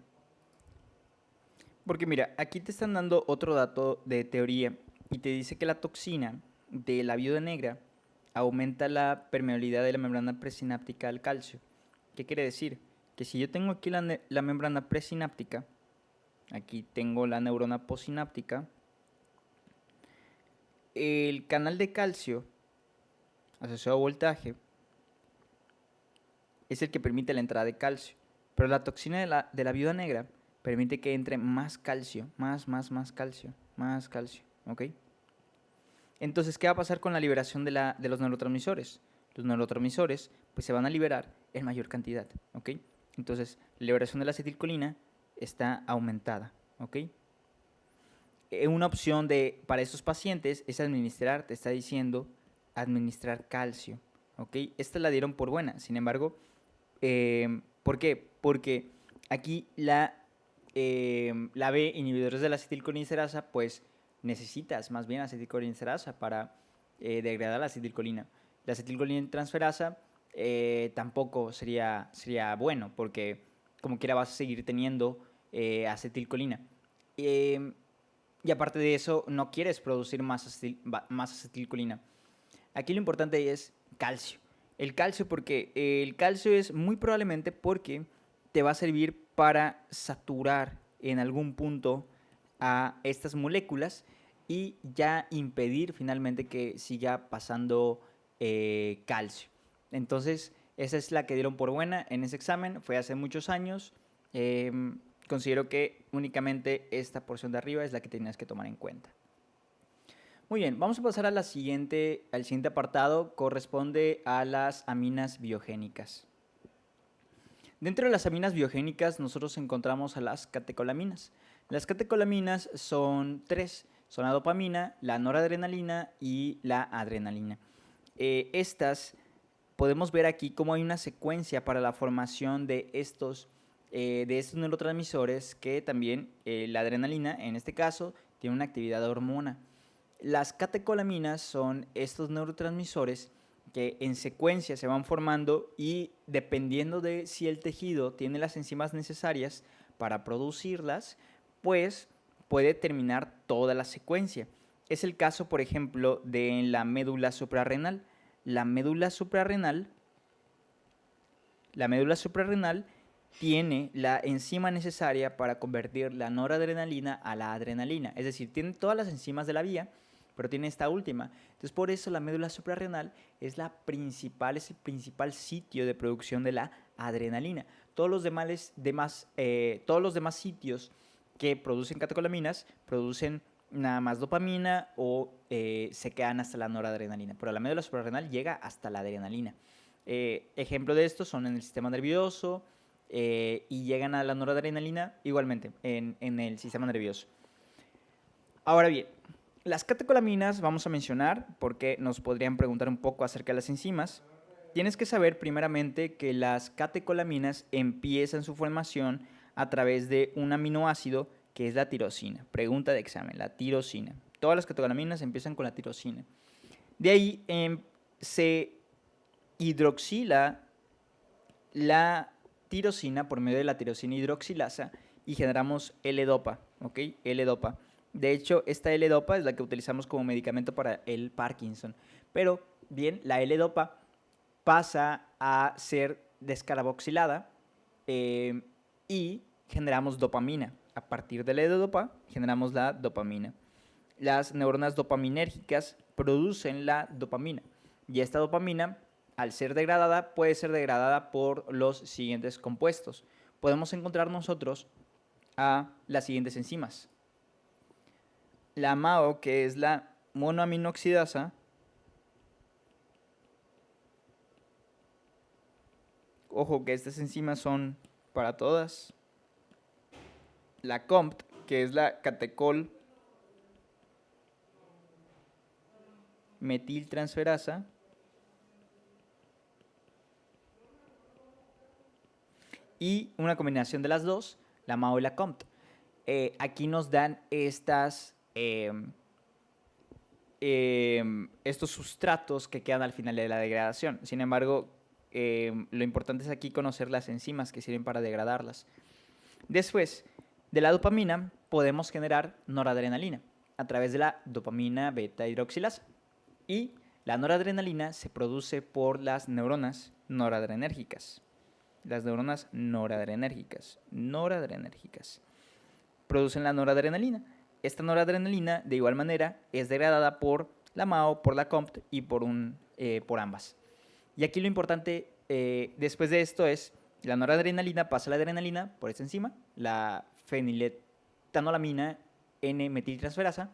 Porque mira, aquí te están dando otro dato de teoría y te dice que la toxina de la viuda negra aumenta la permeabilidad de la membrana presináptica al calcio. ¿Qué quiere decir? Que si yo tengo aquí la membrana presináptica, aquí tengo la neurona posináptica, el canal de calcio asociado a voltaje es el que permite la entrada de calcio, pero la toxina de la viuda negra permite que entre más calcio, más calcio, ¿ok? Entonces, ¿qué va a pasar con la liberación de los neurotransmisores? Los neurotransmisores pues, se van a liberar en mayor cantidad, ¿ok? Entonces, la liberación de la acetilcolina está aumentada, ¿ok? Una opción para estos pacientes es administrar, te está diciendo, administrar calcio, ¿ok? Esta la dieron por buena, sin embargo, ¿por qué? Porque aquí la B, inhibidores de la acetilcolinesterasa, pues necesitas más bien acetilcolinesterasa para degradar la acetilcolina. La acetilcolinetransferasa tampoco sería bueno porque como quiera vas a seguir teniendo acetilcolina. Y aparte de eso, no quieres producir más acetilcolina. Aquí lo importante es calcio. El calcio porque el calcio es muy probablemente porque te va a servir para saturar en algún punto a estas moléculas y ya impedir finalmente que siga pasando calcio. Entonces, esa es la que dieron por buena en ese examen, fue hace muchos años. Considero que únicamente esta porción de arriba es la que tenías que tomar en cuenta. Muy bien, vamos a pasar al siguiente apartado, corresponde a las aminas biogénicas. Dentro de las aminas biogénicas nosotros encontramos a las catecolaminas. Las catecolaminas son tres, son la dopamina, la noradrenalina y la adrenalina. Estas podemos ver aquí cómo hay una secuencia para la formación de estos neurotransmisores que también la adrenalina, en este caso, tiene una actividad de hormona. Las catecolaminas son estos neurotransmisores que en secuencia se van formando y dependiendo de si el tejido tiene las enzimas necesarias para producirlas, pues puede terminar toda la secuencia. Es el caso, por ejemplo, de la médula suprarrenal. La médula suprarrenal tiene la enzima necesaria para convertir la noradrenalina a la adrenalina. Es decir, tiene todas las enzimas de la vía, pero tiene esta última. Entonces, por eso la médula suprarrenal es el principal sitio de producción de la adrenalina. Todos los demás sitios que producen catecolaminas producen nada más dopamina o se quedan hasta la noradrenalina, pero la médula suprarrenal llega hasta la adrenalina. Ejemplo de esto son en el sistema nervioso y llegan a la noradrenalina igualmente en el sistema nervioso. Ahora bien, Las catecolaminas vamos a mencionar porque nos podrían preguntar un poco acerca de las enzimas. Tienes que saber primeramente que las catecolaminas empiezan su formación a través de un aminoácido que es la tirosina. Pregunta de examen, la tirosina. Todas las catecolaminas empiezan con la tirosina. De ahí se hidroxila la tirosina por medio de la tirosina hidroxilasa y generamos L-dopa, ¿ok? L-dopa. De hecho, esta L-dopa es la que utilizamos como medicamento para el Parkinson. Pero, bien, la L-dopa pasa a ser descarboxilada y generamos dopamina. A partir de la L-dopa generamos la dopamina. Las neuronas dopaminérgicas producen la dopamina y esta dopamina, al ser degradada, puede ser degradada por los siguientes compuestos. Podemos encontrar nosotros a las siguientes enzimas. La MAO, que es la monoaminoxidasa, ojo que estas enzimas son para todas. La COMT, que es la catecol metiltransferasa, y una combinación de las dos, la MAO y la COMT. Aquí nos dan estos sustratos que quedan al final de la degradación. Sin embargo, lo importante es aquí conocer las enzimas que sirven para degradarlas. Después de la dopamina podemos generar noradrenalina a través de la dopamina beta hidroxilasa. Y la noradrenalina se produce por las neuronas noradrenérgicas. Las neuronas noradrenérgicas producen la noradrenalina. Esta noradrenalina, de igual manera, es degradada por la MAO, por la COMT y por ambas. Y aquí lo importante después de esto es, la noradrenalina pasa a la adrenalina por esta enzima, la feniletolamina N-metiltransferasa,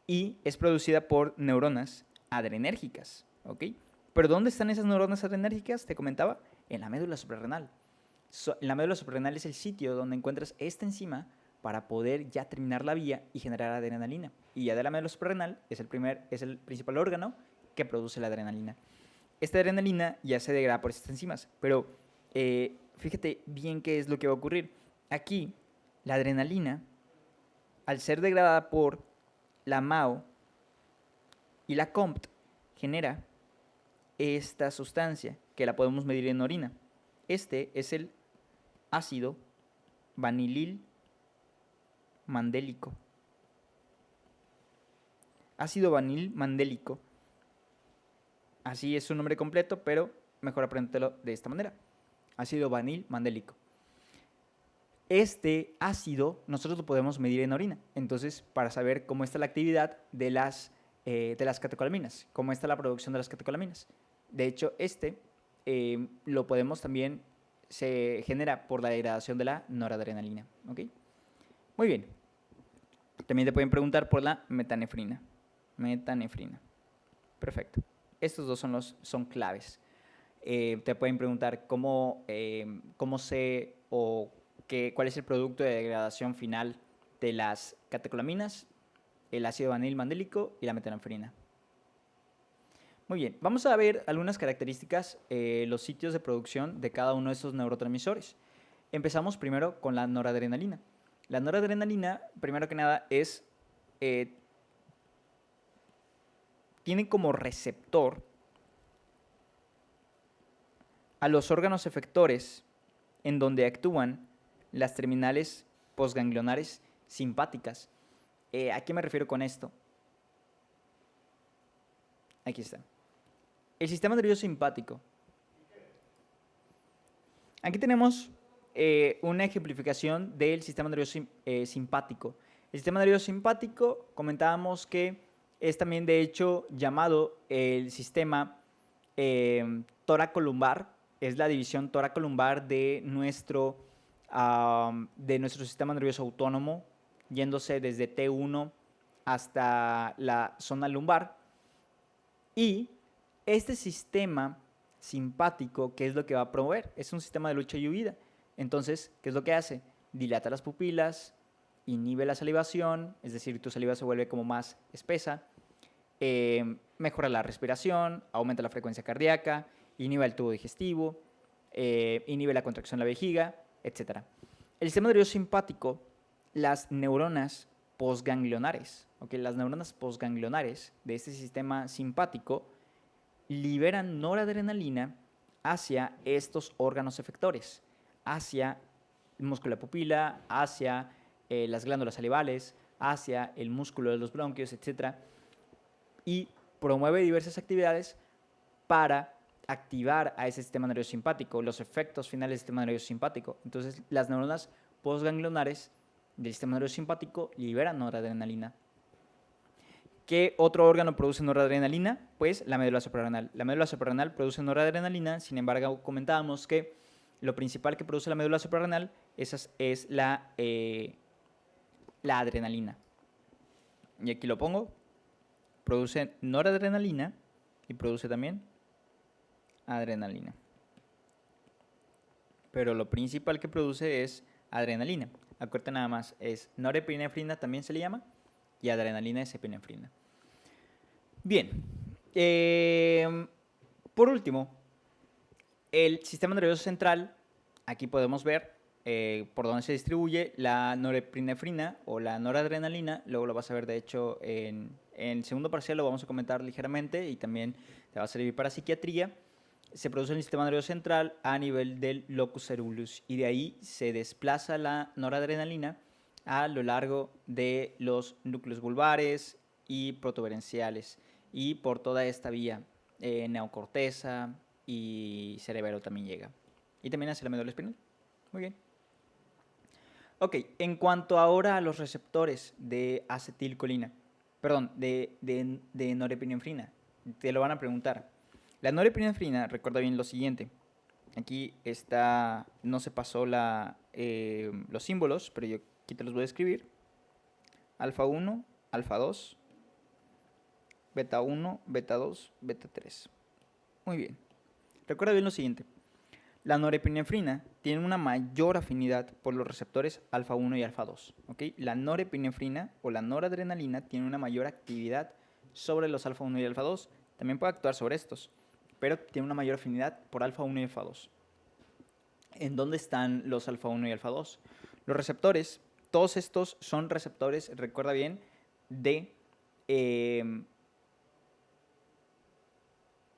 y es producida por neuronas adrenérgicas, ¿ok? ¿Pero dónde están esas neuronas adrenérgicas? Te comentaba, en la médula suprarrenal. En la médula suprarrenal es el sitio donde encuentras esta enzima para poder ya terminar la vía y generar adrenalina. Y ya de la médula suprarrenal es el principal órgano que produce la adrenalina. Esta adrenalina ya se degrada por estas enzimas, pero fíjate bien qué es lo que va a ocurrir. Aquí, la adrenalina, al ser degradada por la MAO y la COMT, genera esta sustancia que la podemos medir en orina. Este es el ácido vanilil mandélico. Ácido vanil mandélico. Así es su nombre completo, pero mejor apréndetelo de esta manera. Ácido vanil mandélico. Este ácido nosotros lo podemos medir en orina. Entonces, para saber cómo está la actividad de las catecolaminas, cómo está la producción de las catecolaminas. De hecho, lo podemos también, se genera por la degradación de la noradrenalina. ¿Ok? Muy bien. También te pueden preguntar por la metanefrina. Perfecto. Estos dos son claves. Te pueden preguntar cómo sé o cuál es el producto de degradación final de las catecolaminas, el ácido vanil mandélico y la metanefrina. Muy bien, vamos a ver algunas características, los sitios de producción de cada uno de estos neurotransmisores. Empezamos primero con la noradrenalina. La noradrenalina, primero que nada, tiene como receptor a los órganos efectores en donde actúan las terminales postganglionares simpáticas. ¿A qué me refiero con esto? Aquí está. El sistema nervioso simpático. Aquí tenemos una ejemplificación del sistema nervioso simpático. El sistema nervioso simpático, comentábamos que es también de hecho llamado el sistema toracolumbar, es la división toracolumbar de nuestro sistema nervioso autónomo, yéndose desde T1 hasta la zona lumbar. Y este sistema simpático, ¿qué es lo que va a promover? Es un sistema de lucha y huida. Entonces, ¿qué es lo que hace? Dilata las pupilas, inhibe la salivación, es decir, tu saliva se vuelve como más espesa, mejora la respiración, aumenta la frecuencia cardíaca, inhibe el tubo digestivo, inhibe la contracción de la vejiga, etc. El sistema nervioso simpático, las neuronas postganglionares, ¿okay? Las neuronas postganglionares de este sistema simpático liberan noradrenalina hacia estos órganos efectores, hacia el músculo de la pupila, hacia las glándulas salivales, hacia el músculo de los bronquios, etc. Y promueve diversas actividades para activar a ese sistema nervioso simpático, los efectos finales del sistema nervioso simpático. Entonces, las neuronas postganglionares del sistema nervioso simpático liberan noradrenalina. ¿Qué otro órgano produce noradrenalina? Pues la médula suprarrenal. La médula suprarrenal produce noradrenalina, sin embargo, comentábamos que lo principal que produce la médula suprarrenal es la adrenalina. Y aquí lo pongo. Produce noradrenalina y produce también adrenalina. Pero lo principal que produce es adrenalina. Acuérdate nada más, es norepinefrina también se le llama, y adrenalina es epinefrina. Bien, por último, el sistema nervioso central, aquí podemos ver por dónde se distribuye la norepinefrina o la noradrenalina. Luego lo vas a ver, de hecho, en el segundo parcial lo vamos a comentar ligeramente y también te va a servir para psiquiatría. Se produce en el sistema nervioso central a nivel del locus ceruleus y de ahí se desplaza la noradrenalina a lo largo de los núcleos vulvares y protuberenciales y por toda esta vía neocorteza y cerebelo también llega. Y también hacia la médula espinal. Muy bien. Ok, en cuanto ahora a los receptores de acetilcolina, perdón, de norepinefrina, te lo van a preguntar. La norepinefrina, recuerda bien lo siguiente. Aquí está, no se pasó los símbolos, pero yo aquí te los voy a escribir. Alfa 1, alfa 2, beta 1, beta 2, beta 3. Muy bien. Recuerda bien lo siguiente. La norepinefrina tiene una mayor afinidad por los receptores alfa 1 y alfa 2. ¿Okay? La norepinefrina o la noradrenalina tiene una mayor actividad sobre los alfa 1 y alfa 2. También puede actuar sobre estos, pero tiene una mayor afinidad por alfa 1 y alfa 2. ¿En dónde están los alfa 1 y alfa 2? Los receptores, todos estos son receptores, recuerda bien,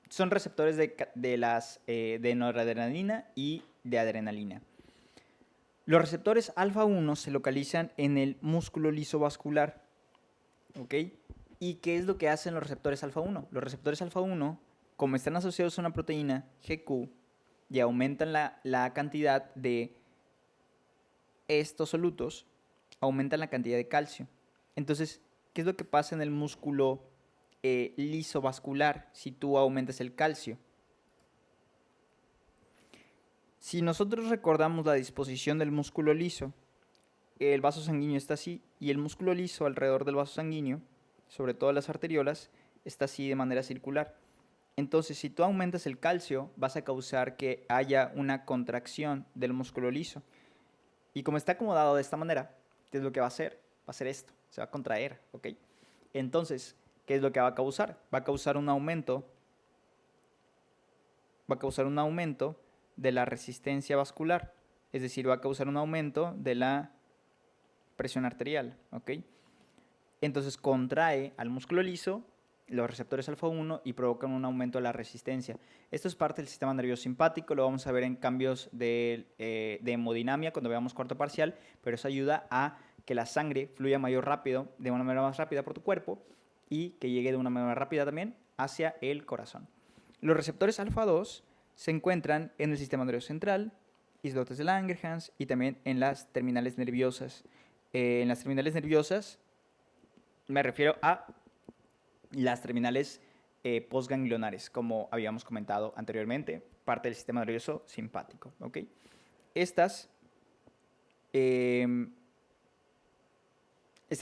son receptores de noradrenalina y de adrenalina. Los receptores alfa 1 se localizan en el músculo liso vascular. ¿Ok? ¿Y qué es lo que hacen los receptores alfa 1? Los receptores alfa 1, como están asociados a una proteína GQ y aumentan la cantidad de estos solutos, aumentan la cantidad de calcio. Entonces, ¿qué es lo que pasa en el músculo liso vascular si tú aumentas el calcio? Si nosotros recordamos la disposición del músculo liso, el vaso sanguíneo está así y el músculo liso alrededor del vaso sanguíneo, sobre todo las arteriolas, está así de manera circular. Entonces, si tú aumentas el calcio, vas a causar que haya una contracción del músculo liso. Y como está acomodado de esta manera, ¿qué es lo que va a hacer? Va a hacer esto, se va a contraer, ¿ok? Entonces, ¿qué es lo que va a causar? Va a causar un aumento de la resistencia vascular, es decir, va a causar un aumento de la presión arterial, ¿ok? Entonces contrae al músculo liso los receptores alfa 1 y provocan un aumento de la resistencia. Esto es parte del sistema nervioso simpático, lo vamos a ver en cambios de hemodinamia cuando veamos cuarto parcial, pero eso ayuda a que la sangre fluya de una manera más rápida por tu cuerpo y que llegue de una manera rápida también hacia el corazón. Los receptores alfa 2 se encuentran en el sistema nervioso central, islotes de Langerhans y también en las terminales nerviosas. En las terminales nerviosas me refiero a las terminales postganglionares, como habíamos comentado anteriormente, parte del sistema nervioso simpático. ¿Okay? Estas están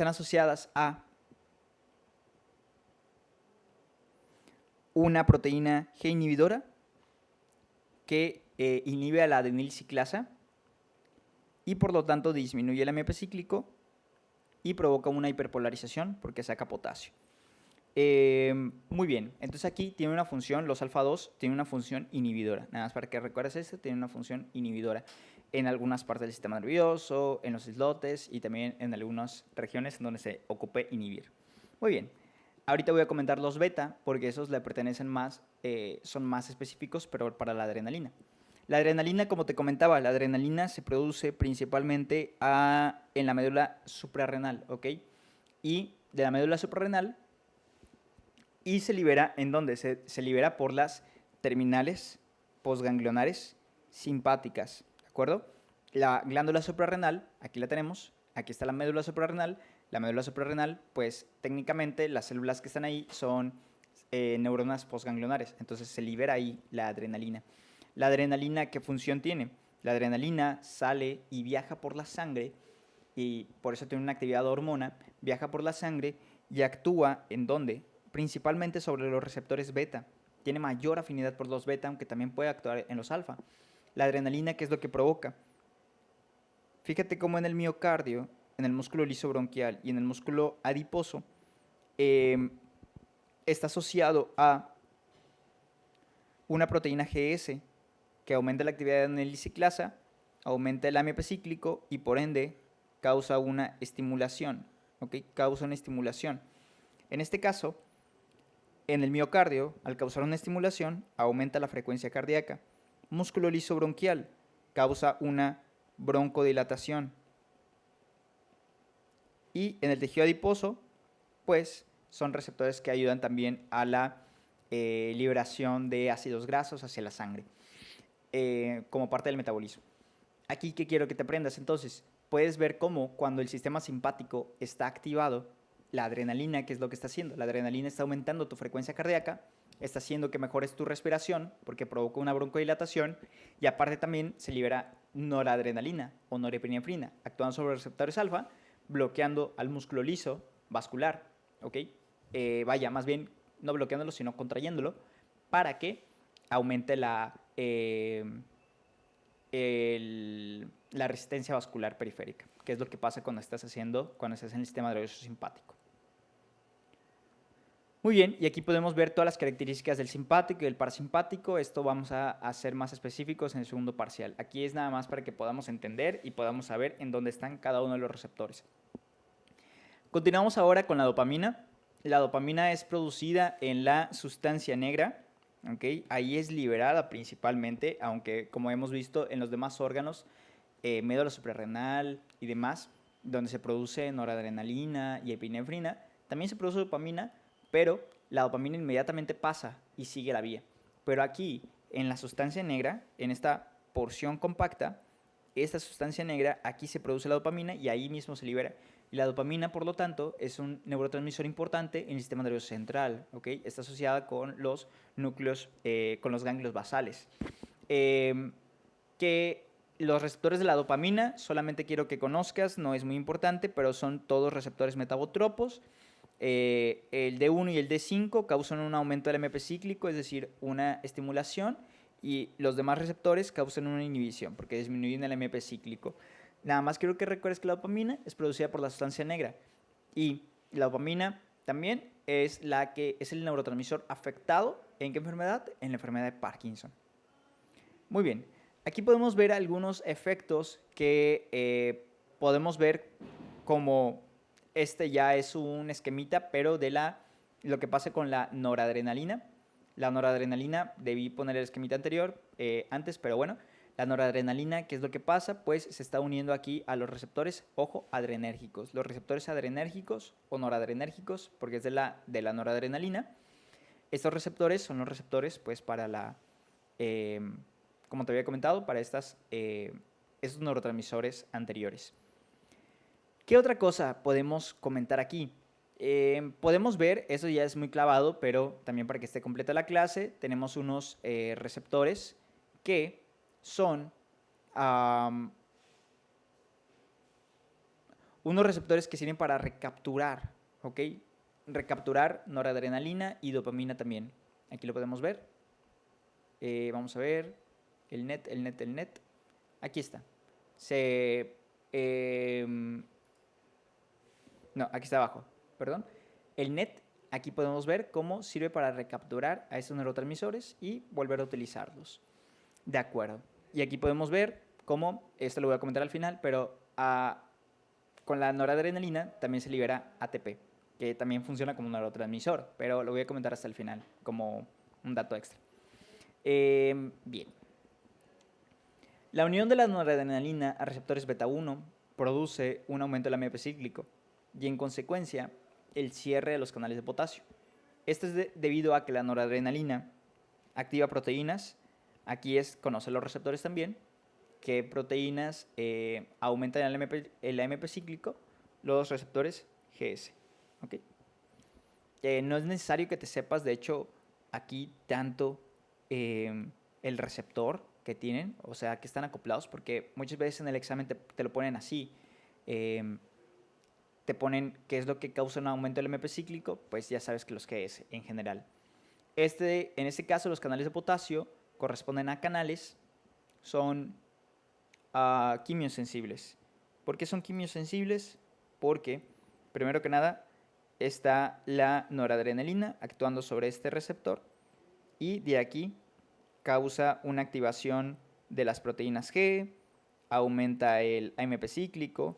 asociadas a una proteína G inhibidora que inhibe a la adenilciclasa y por lo tanto disminuye el AMP cíclico y provoca una hiperpolarización porque saca potasio. Muy bien, entonces aquí tiene una función, los alfa 2 tienen una función inhibidora. Nada más para que recuerdes esto, tiene una función inhibidora en algunas partes del sistema nervioso, en los islotes y también en algunas regiones en donde se ocupe inhibir. Muy bien, ahorita voy a comentar los beta porque esos le pertenecen más, son más específicos, pero para la adrenalina. La adrenalina, como te comentaba, la adrenalina se produce principalmente en la médula suprarrenal, ¿ok? Y de la médula suprarrenal y se libera, ¿en dónde? Se libera por las terminales postganglionares simpáticas, ¿de acuerdo? La glándula suprarrenal, aquí la tenemos, aquí está la médula suprarrenal. La médula suprarrenal, pues técnicamente las células que están ahí son neuronas postganglionares, entonces se libera ahí la adrenalina. La adrenalina, ¿qué función tiene? La adrenalina sale y viaja por la sangre y por eso tiene una actividad de hormona, viaja por la sangre y actúa ¿en dónde? Principalmente sobre los receptores beta. Tiene mayor afinidad por los beta, aunque también puede actuar en los alfa. La adrenalina, ¿qué es lo que provoca? Fíjate cómo en el miocardio, en el músculo liso bronquial y en el músculo adiposo, está asociado a una proteína GS que aumenta la actividad de anheliciclasa, aumenta el AMP cíclico y por ende causa una estimulación. ¿Ok? Causa una estimulación. En este caso, en el miocardio, al causar una estimulación, aumenta la frecuencia cardíaca. Músculo liso bronquial causa una broncodilatación. Y en el tejido adiposo, pues son receptores que ayudan también a la liberación de ácidos grasos hacia la sangre, como parte del metabolismo. Aquí, ¿qué quiero que te aprendas? Entonces, puedes ver cómo cuando el sistema simpático está activado, la adrenalina, ¿qué es lo que está haciendo? La adrenalina está aumentando tu frecuencia cardíaca, está haciendo que mejores tu respiración porque provoca una broncodilatación y aparte también se libera noradrenalina o norepinefrina, actuando sobre los receptores alfa, bloqueando al músculo liso vascular, ¿ok? Vaya, más bien no bloqueándolo, sino contrayéndolo para que aumente la resistencia vascular periférica, que es lo que pasa cuando estás en el sistema nervioso simpático. Muy bien, y aquí podemos ver todas las características del simpático y del parasimpático. Esto vamos a ser más específicos en el segundo parcial. Aquí es nada más para que podamos entender y podamos saber en dónde están cada uno de los receptores. Continuamos ahora con la dopamina. La dopamina es producida en la sustancia negra, ¿okay? Ahí es liberada principalmente, aunque como hemos visto en los demás órganos, médula suprarrenal y demás, donde se produce noradrenalina y epinefrina, también se produce dopamina, pero la dopamina inmediatamente pasa y sigue la vía. Pero aquí, en la sustancia negra, en esta porción compacta, esta sustancia negra, aquí se produce la dopamina y ahí mismo se libera. Y la dopamina, por lo tanto, es un neurotransmisor importante en el sistema nervioso central, ¿okay? Está asociada con los núcleos, con los ganglios basales. Que los receptores de la dopamina, solamente quiero que conozcas, no es muy importante, pero son todos receptores metabotropos. El D1 y el D5 causan un aumento del AMP cíclico, es decir, una estimulación, y los demás receptores causan una inhibición, porque disminuyen el AMP cíclico. Nada más quiero que recuerdes que la dopamina es producida por la sustancia negra, y la dopamina también es el neurotransmisor afectado. ¿En qué enfermedad? En la enfermedad de Parkinson. Muy bien, aquí podemos ver algunos efectos que podemos ver como este ya es un esquemita, pero de lo que pasa con la noradrenalina. La noradrenalina, debí poner el esquemita anterior, antes, pero bueno, la noradrenalina, ¿qué es lo que pasa? Pues se está uniendo aquí a los receptores, ojo, adrenérgicos. Los receptores adrenérgicos o noradrenérgicos, porque es de la noradrenalina. Estos receptores son los receptores, pues, para como te había comentado, para estos neurotransmisores anteriores. ¿Qué otra cosa podemos comentar aquí? Podemos ver, eso ya es muy clavado, pero también para que esté completa la clase, tenemos unos receptores que son unos receptores que sirven para recapturar, ¿ok? Recapturar noradrenalina y dopamina también. Aquí lo podemos ver. Vamos a ver. El net. Aquí está. No, aquí está abajo, perdón. El NET, aquí podemos ver cómo sirve para recapturar a estos neurotransmisores y volver a utilizarlos. De acuerdo. Y aquí podemos ver cómo, esto lo voy a comentar al final, pero con la noradrenalina también se libera ATP, que también funciona como un neurotransmisor, pero lo voy a comentar hasta el final como un dato extra. Bien. La unión de la noradrenalina a receptores beta 1 produce un aumento del AMP cíclico y en consecuencia el cierre de los canales de potasio. Esto es debido a que la noradrenalina activa proteínas, aquí conoce los receptores también, que proteínas aumentan el AMP cíclico, los receptores GS. ¿Okay? No es necesario que te sepas, de hecho, aquí tanto el receptor que tienen, o sea, que están acoplados, porque muchas veces en el examen te lo ponen así. Te ponen qué es lo que causa un aumento del AMP cíclico, pues ya sabes que los GS en general. En este caso, los canales de potasio corresponden a canales, son quimiosensibles. ¿Por qué son quimiosensibles? Porque, primero que nada, está la noradrenalina actuando sobre este receptor y de aquí causa una activación de las proteínas G, aumenta el AMP cíclico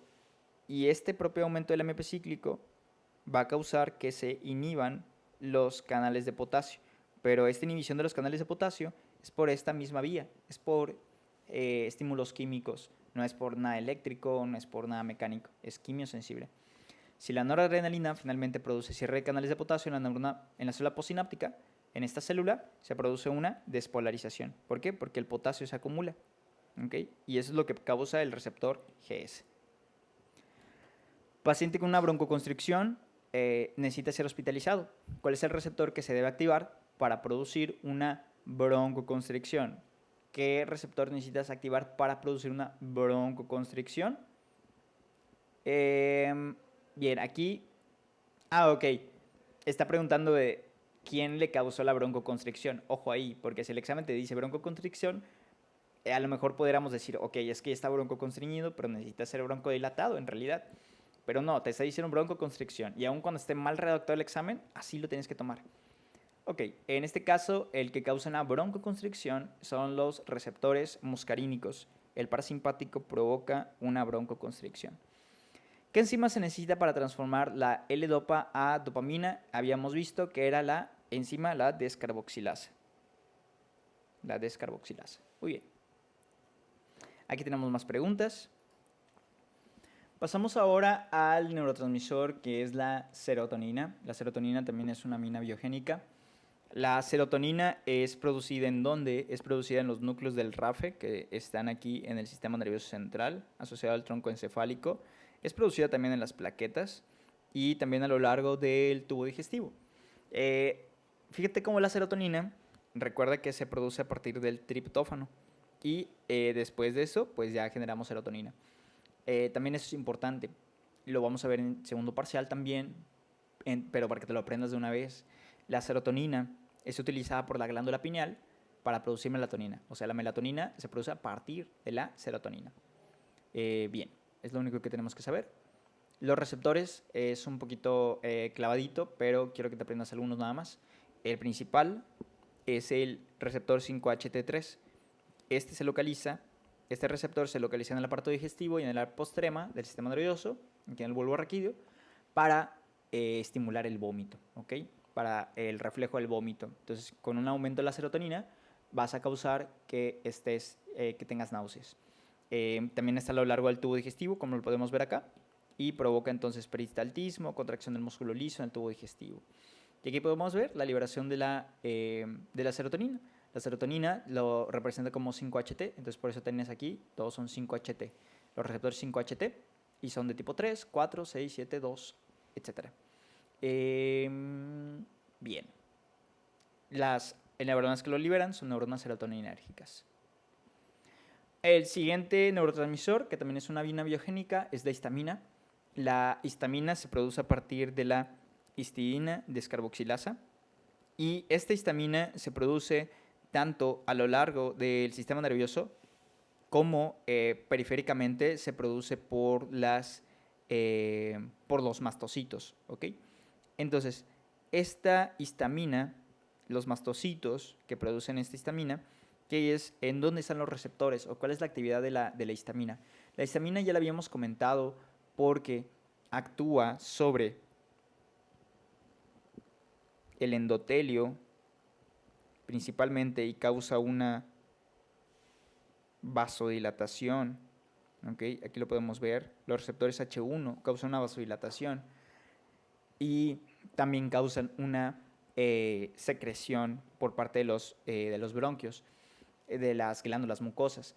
y este propio aumento del AMP cíclico va a causar que se inhiban los canales de potasio. Pero esta inhibición de los canales de potasio es por esta misma vía, es por estímulos químicos, no es por nada eléctrico, no es por nada mecánico, es quimiosensible. Si la noradrenalina finalmente produce cierre de canales de potasio en la célula postsináptica, en esta célula se produce una despolarización. ¿Por qué? Porque el potasio se acumula. ¿Okay? Y eso es lo que causa el receptor GS. Paciente con una broncoconstricción necesita ser hospitalizado. ¿Cuál es el receptor que se debe activar para producir una broncoconstricción? ¿Qué receptor necesitas activar para producir una broncoconstricción? Bien, aquí... ok. Está preguntando de quién le causó la broncoconstricción. Ojo ahí, porque si el examen te dice broncoconstricción, a lo mejor podríamos decir, ok, es que está broncoconstriñido, pero necesita ser broncodilatado en realidad. Pero no, te está diciendo broncoconstricción. Y aun cuando esté mal redactado el examen, así lo tienes que tomar. Ok, en este caso, el que causa una broncoconstricción son los receptores muscarínicos. El parasimpático provoca una broncoconstricción. ¿Qué enzima se necesita para transformar la L-dopa a dopamina? Habíamos visto que era la enzima, la descarboxilasa. La descarboxilasa. Muy bien. Aquí tenemos más preguntas. Pasamos ahora al neurotransmisor que es la serotonina. La serotonina también es una amina biogénica. La serotonina es producida ¿en dónde? Es producida en los núcleos del RAFE, que están aquí en el sistema nervioso central, asociado al tronco encefálico. Es producida también en las plaquetas y también a lo largo del tubo digestivo. Fíjate cómo la serotonina, recuerda que se produce a partir del triptófano. Y después de eso, pues ya generamos serotonina. También eso es importante. Lo vamos a ver en segundo parcial también, pero para que te lo aprendas de una vez. La serotonina es utilizada por la glándula pineal para producir melatonina. O sea, la melatonina se produce a partir de la serotonina. Bien, es lo único que tenemos que saber. Los receptores es un poquito clavadito, pero quiero que te aprendas algunos nada más. El principal es el receptor 5-HT3. Este receptor se localiza en el aparato digestivo y en el apostrema del sistema nervioso, aquí en el bulbo raquídeo, para estimular el vómito, ¿ok? Para el reflejo del vómito. Entonces, con un aumento de la serotonina, vas a causar que tengas náuseas. También está a lo largo del tubo digestivo, como lo podemos ver acá, y provoca entonces peristaltismo, contracción del músculo liso en el tubo digestivo. Y aquí podemos ver la liberación de la serotonina. La serotonina lo representa como 5-HT, entonces por eso tienes aquí, todos son 5-HT. Los receptores 5-HT y son de tipo 3, 4, 6, 7, 2, etc. Bien. Las neuronas que lo liberan son neuronas serotoninérgicas. El siguiente neurotransmisor, que también es una amina biogénica, es la histamina. La histamina se produce a partir de la histidina descarboxilasa y esta histamina se produce tanto a lo largo del sistema nervioso como periféricamente se produce por las por los mastocitos, ¿ok? Entonces, esta histamina, los mastocitos que producen esta histamina, ¿qué es? ¿En dónde están los receptores? ¿O cuál es la actividad de la histamina? La histamina ya la habíamos comentado porque actúa sobre el endotelio principalmente y causa una vasodilatación. ¿Okay? Aquí lo podemos ver. Los receptores H1 causan una vasodilatación y también causan una secreción por parte de los bronquios, de las glándulas mucosas.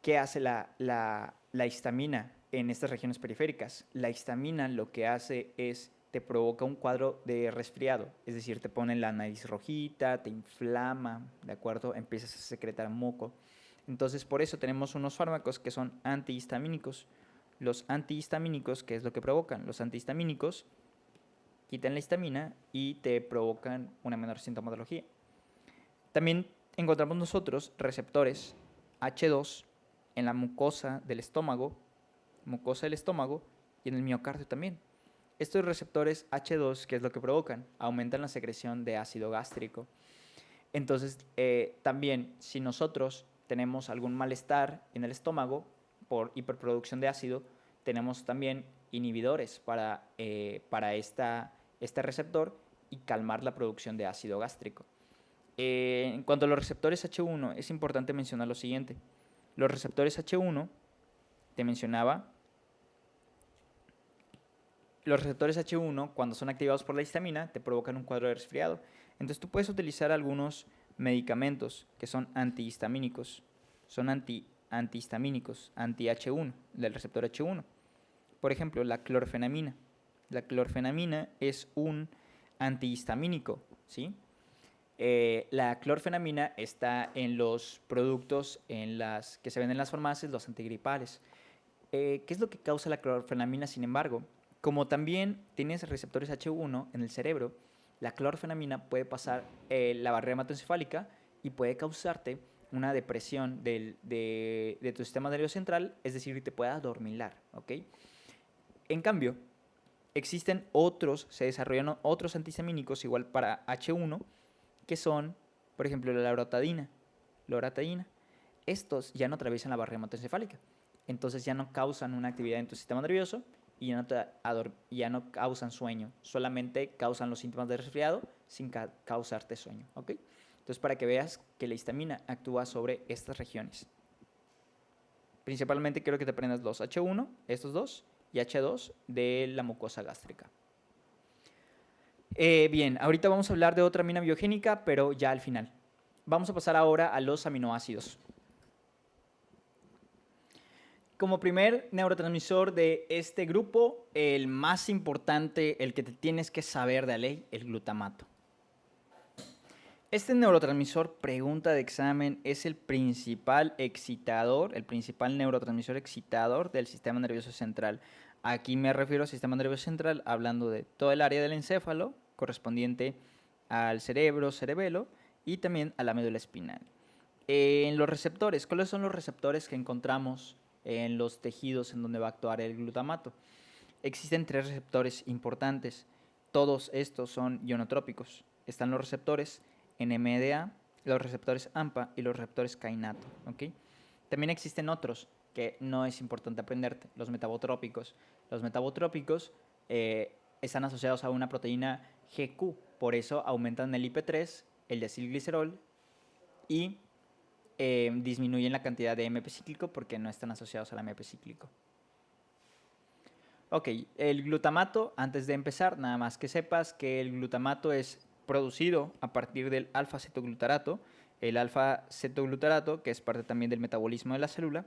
¿Qué hace la histamina en estas regiones periféricas? La histamina lo que hace es te provoca un cuadro de resfriado, es decir, te pone la nariz rojita, te inflama, ¿de acuerdo? Empiezas a secretar moco. Entonces, por eso tenemos unos fármacos que son antihistamínicos. Los antihistamínicos, ¿qué es lo que provocan? Los antihistamínicos quitan la histamina y te provocan una menor sintomatología. También encontramos nosotros receptores H2 en la mucosa del estómago y en el miocardio también. Estos receptores H2, ¿qué es lo que provocan? Aumentan la secreción de ácido gástrico. Entonces, también si nosotros tenemos algún malestar en el estómago por hiperproducción de ácido, tenemos también inhibidores para este receptor y calmar la producción de ácido gástrico. En cuanto a los receptores H1, es importante mencionar lo siguiente. Los receptores H1, te mencionaba, los receptores H1, cuando son activados por la histamina, te provocan un cuadro de resfriado. Entonces tú puedes utilizar algunos medicamentos que son antihistamínicos, son antihistamínicos, anti-H1, del receptor H1. Por ejemplo, la clorfenamina. La clorfenamina es un antihistamínico, ¿sí? La clorfenamina está en los productos que se venden en las farmacias, los antigripales. ¿Qué es lo que causa la clorfenamina, sin embargo? Como también tienes receptores H1 en el cerebro, la clorfenamina puede pasar la barrera hematoencefálica y puede causarte una depresión de tu sistema nervioso central, es decir, te puede adormilar, ¿ok? En cambio, se desarrollan otros antihistamínicos igual para H1, que son, por ejemplo, la loratadina. Estos ya no atraviesan la barrera hematoencefálica, entonces ya no causan una actividad en tu sistema nervioso y ya no causan sueño, solamente causan los síntomas de resfriado sin causarte sueño, ¿ok? Entonces, para que veas que la histamina actúa sobre estas regiones. Principalmente quiero que te aprendas los H1, estos dos, y H2 de la mucosa gástrica. Bien, ahorita vamos a hablar de otra amina biogénica, pero ya al final. Vamos a pasar ahora a los aminoácidos. Como primer neurotransmisor de este grupo, el más importante, el que te tienes que saber de ley, el glutamato. Este neurotransmisor, pregunta de examen, es el principal excitador, el principal neurotransmisor excitador del sistema nervioso central. Aquí me refiero al sistema nervioso central hablando de todo el área del encéfalo, correspondiente al cerebro, cerebelo, y también a la médula espinal. En los receptores, ¿cuáles son los receptores que encontramos en los tejidos en donde va a actuar el glutamato? Existen 3 receptores importantes. Todos estos son ionotrópicos. Están los receptores NMDA, los receptores AMPA y los receptores kainato, ¿okay? También existen otros que no es importante aprenderte, los metabotrópicos. Los metabotrópicos están asociados a una proteína GQ, por eso aumentan el IP3, el deacilglicerol y disminuyen la cantidad de MP cíclico porque no están asociados al MP cíclico. Ok, el glutamato, antes de empezar, nada más que sepas que el glutamato es producido a partir del alfa-cetoglutarato, el alfa-cetoglutarato, que es parte también del metabolismo de la célula,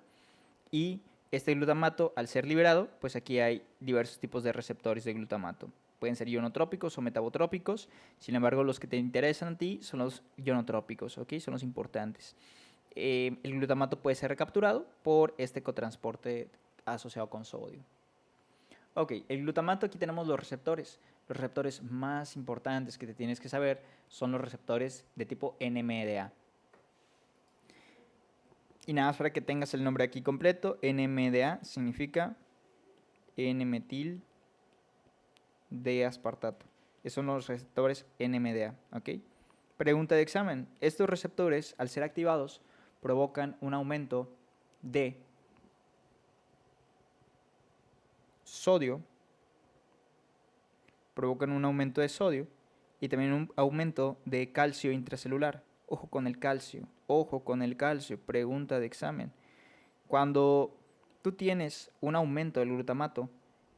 y este glutamato, al ser liberado, pues aquí hay diversos tipos de receptores de glutamato. Pueden ser ionotrópicos o metabotrópicos, sin embargo, los que te interesan a ti son los ionotrópicos, ¿ok? Son los importantes. El glutamato puede ser recapturado por este cotransporte asociado con sodio. Ok, el glutamato, aquí tenemos los receptores. Los receptores más importantes que te tienes que saber son los receptores de tipo NMDA. Y nada más para que tengas el nombre aquí completo, NMDA significa N-metil de aspartato. Esos son los receptores NMDA, ¿ok? Pregunta de examen. Estos receptores, al ser activados, provocan un aumento de sodio, y también un aumento de calcio intracelular. Ojo con el calcio, ojo con el calcio. Pregunta de examen. Cuando tú tienes un aumento del glutamato,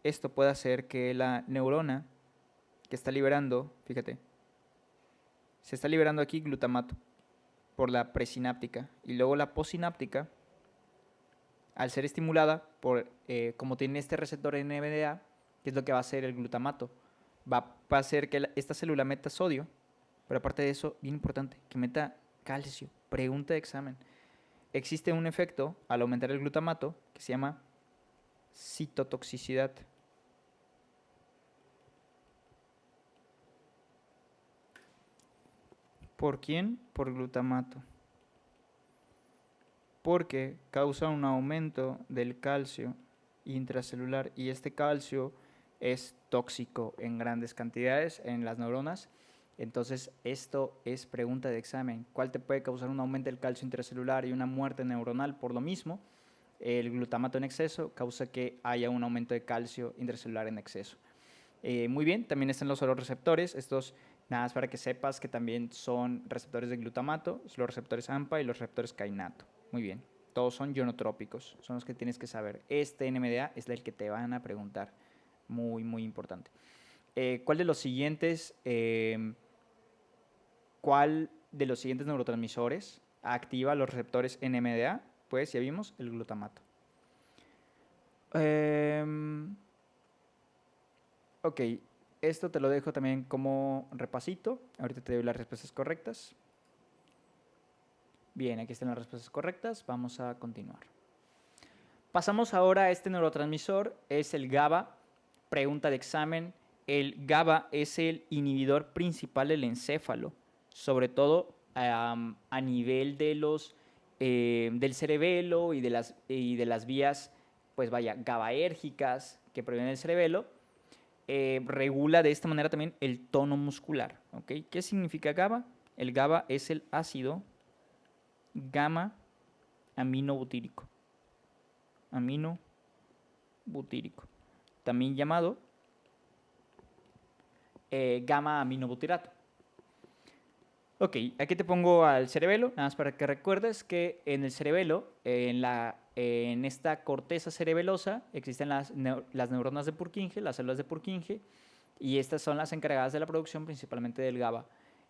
esto puede hacer que la neurona que está liberando, fíjate, se está liberando aquí glutamato por la presináptica y luego la postsináptica, al ser estimulada por, como tiene este receptor NMDA, ¿qué es lo que va a hacer el glutamato? Va a hacer que esta célula meta sodio, pero aparte de eso, bien importante, que meta calcio. Pregunta de examen. Existe un efecto al aumentar el glutamato que se llama citotoxicidad. ¿Por quién? Por glutamato. Porque causa un aumento del calcio intracelular y este calcio es tóxico en grandes cantidades en las neuronas. Entonces, esto es pregunta de examen. ¿Cuál te puede causar un aumento del calcio intracelular y una muerte neuronal por lo mismo? El glutamato en exceso causa que haya un aumento de calcio intracelular en exceso. Muy bien, también están los ororeceptores. Estos, nada más para que sepas que también son receptores de glutamato, los receptores AMPA y los receptores kainato. Muy bien, todos son ionotrópicos, son los que tienes que saber. Este NMDA es el que te van a preguntar, muy, muy importante. ¿Cuál de los siguientes neurotransmisores activa los receptores NMDA? Pues ya vimos el glutamato. Ok, esto te lo dejo también como repasito. Ahorita te doy las respuestas correctas. Bien, aquí están las respuestas correctas. Vamos a continuar. Pasamos ahora a este neurotransmisor, es el GABA. Pregunta de examen. El GABA es el inhibidor principal del encéfalo, sobre todo a nivel de del cerebelo y de las vías, pues vaya, GABAérgicas que provienen del cerebelo. Regula de esta manera también el tono muscular. ¿Okay? ¿Qué significa GABA? El GABA es el ácido gamma aminobutírico. Aminobutírico. También llamado gamma aminobutirato. Ok, aquí te pongo al cerebelo, nada más para que recuerdes que en el cerebelo, en esta corteza cerebelosa, existen las neuronas de Purkinje, las células de Purkinje, y estas son las encargadas de la producción principalmente del GABA.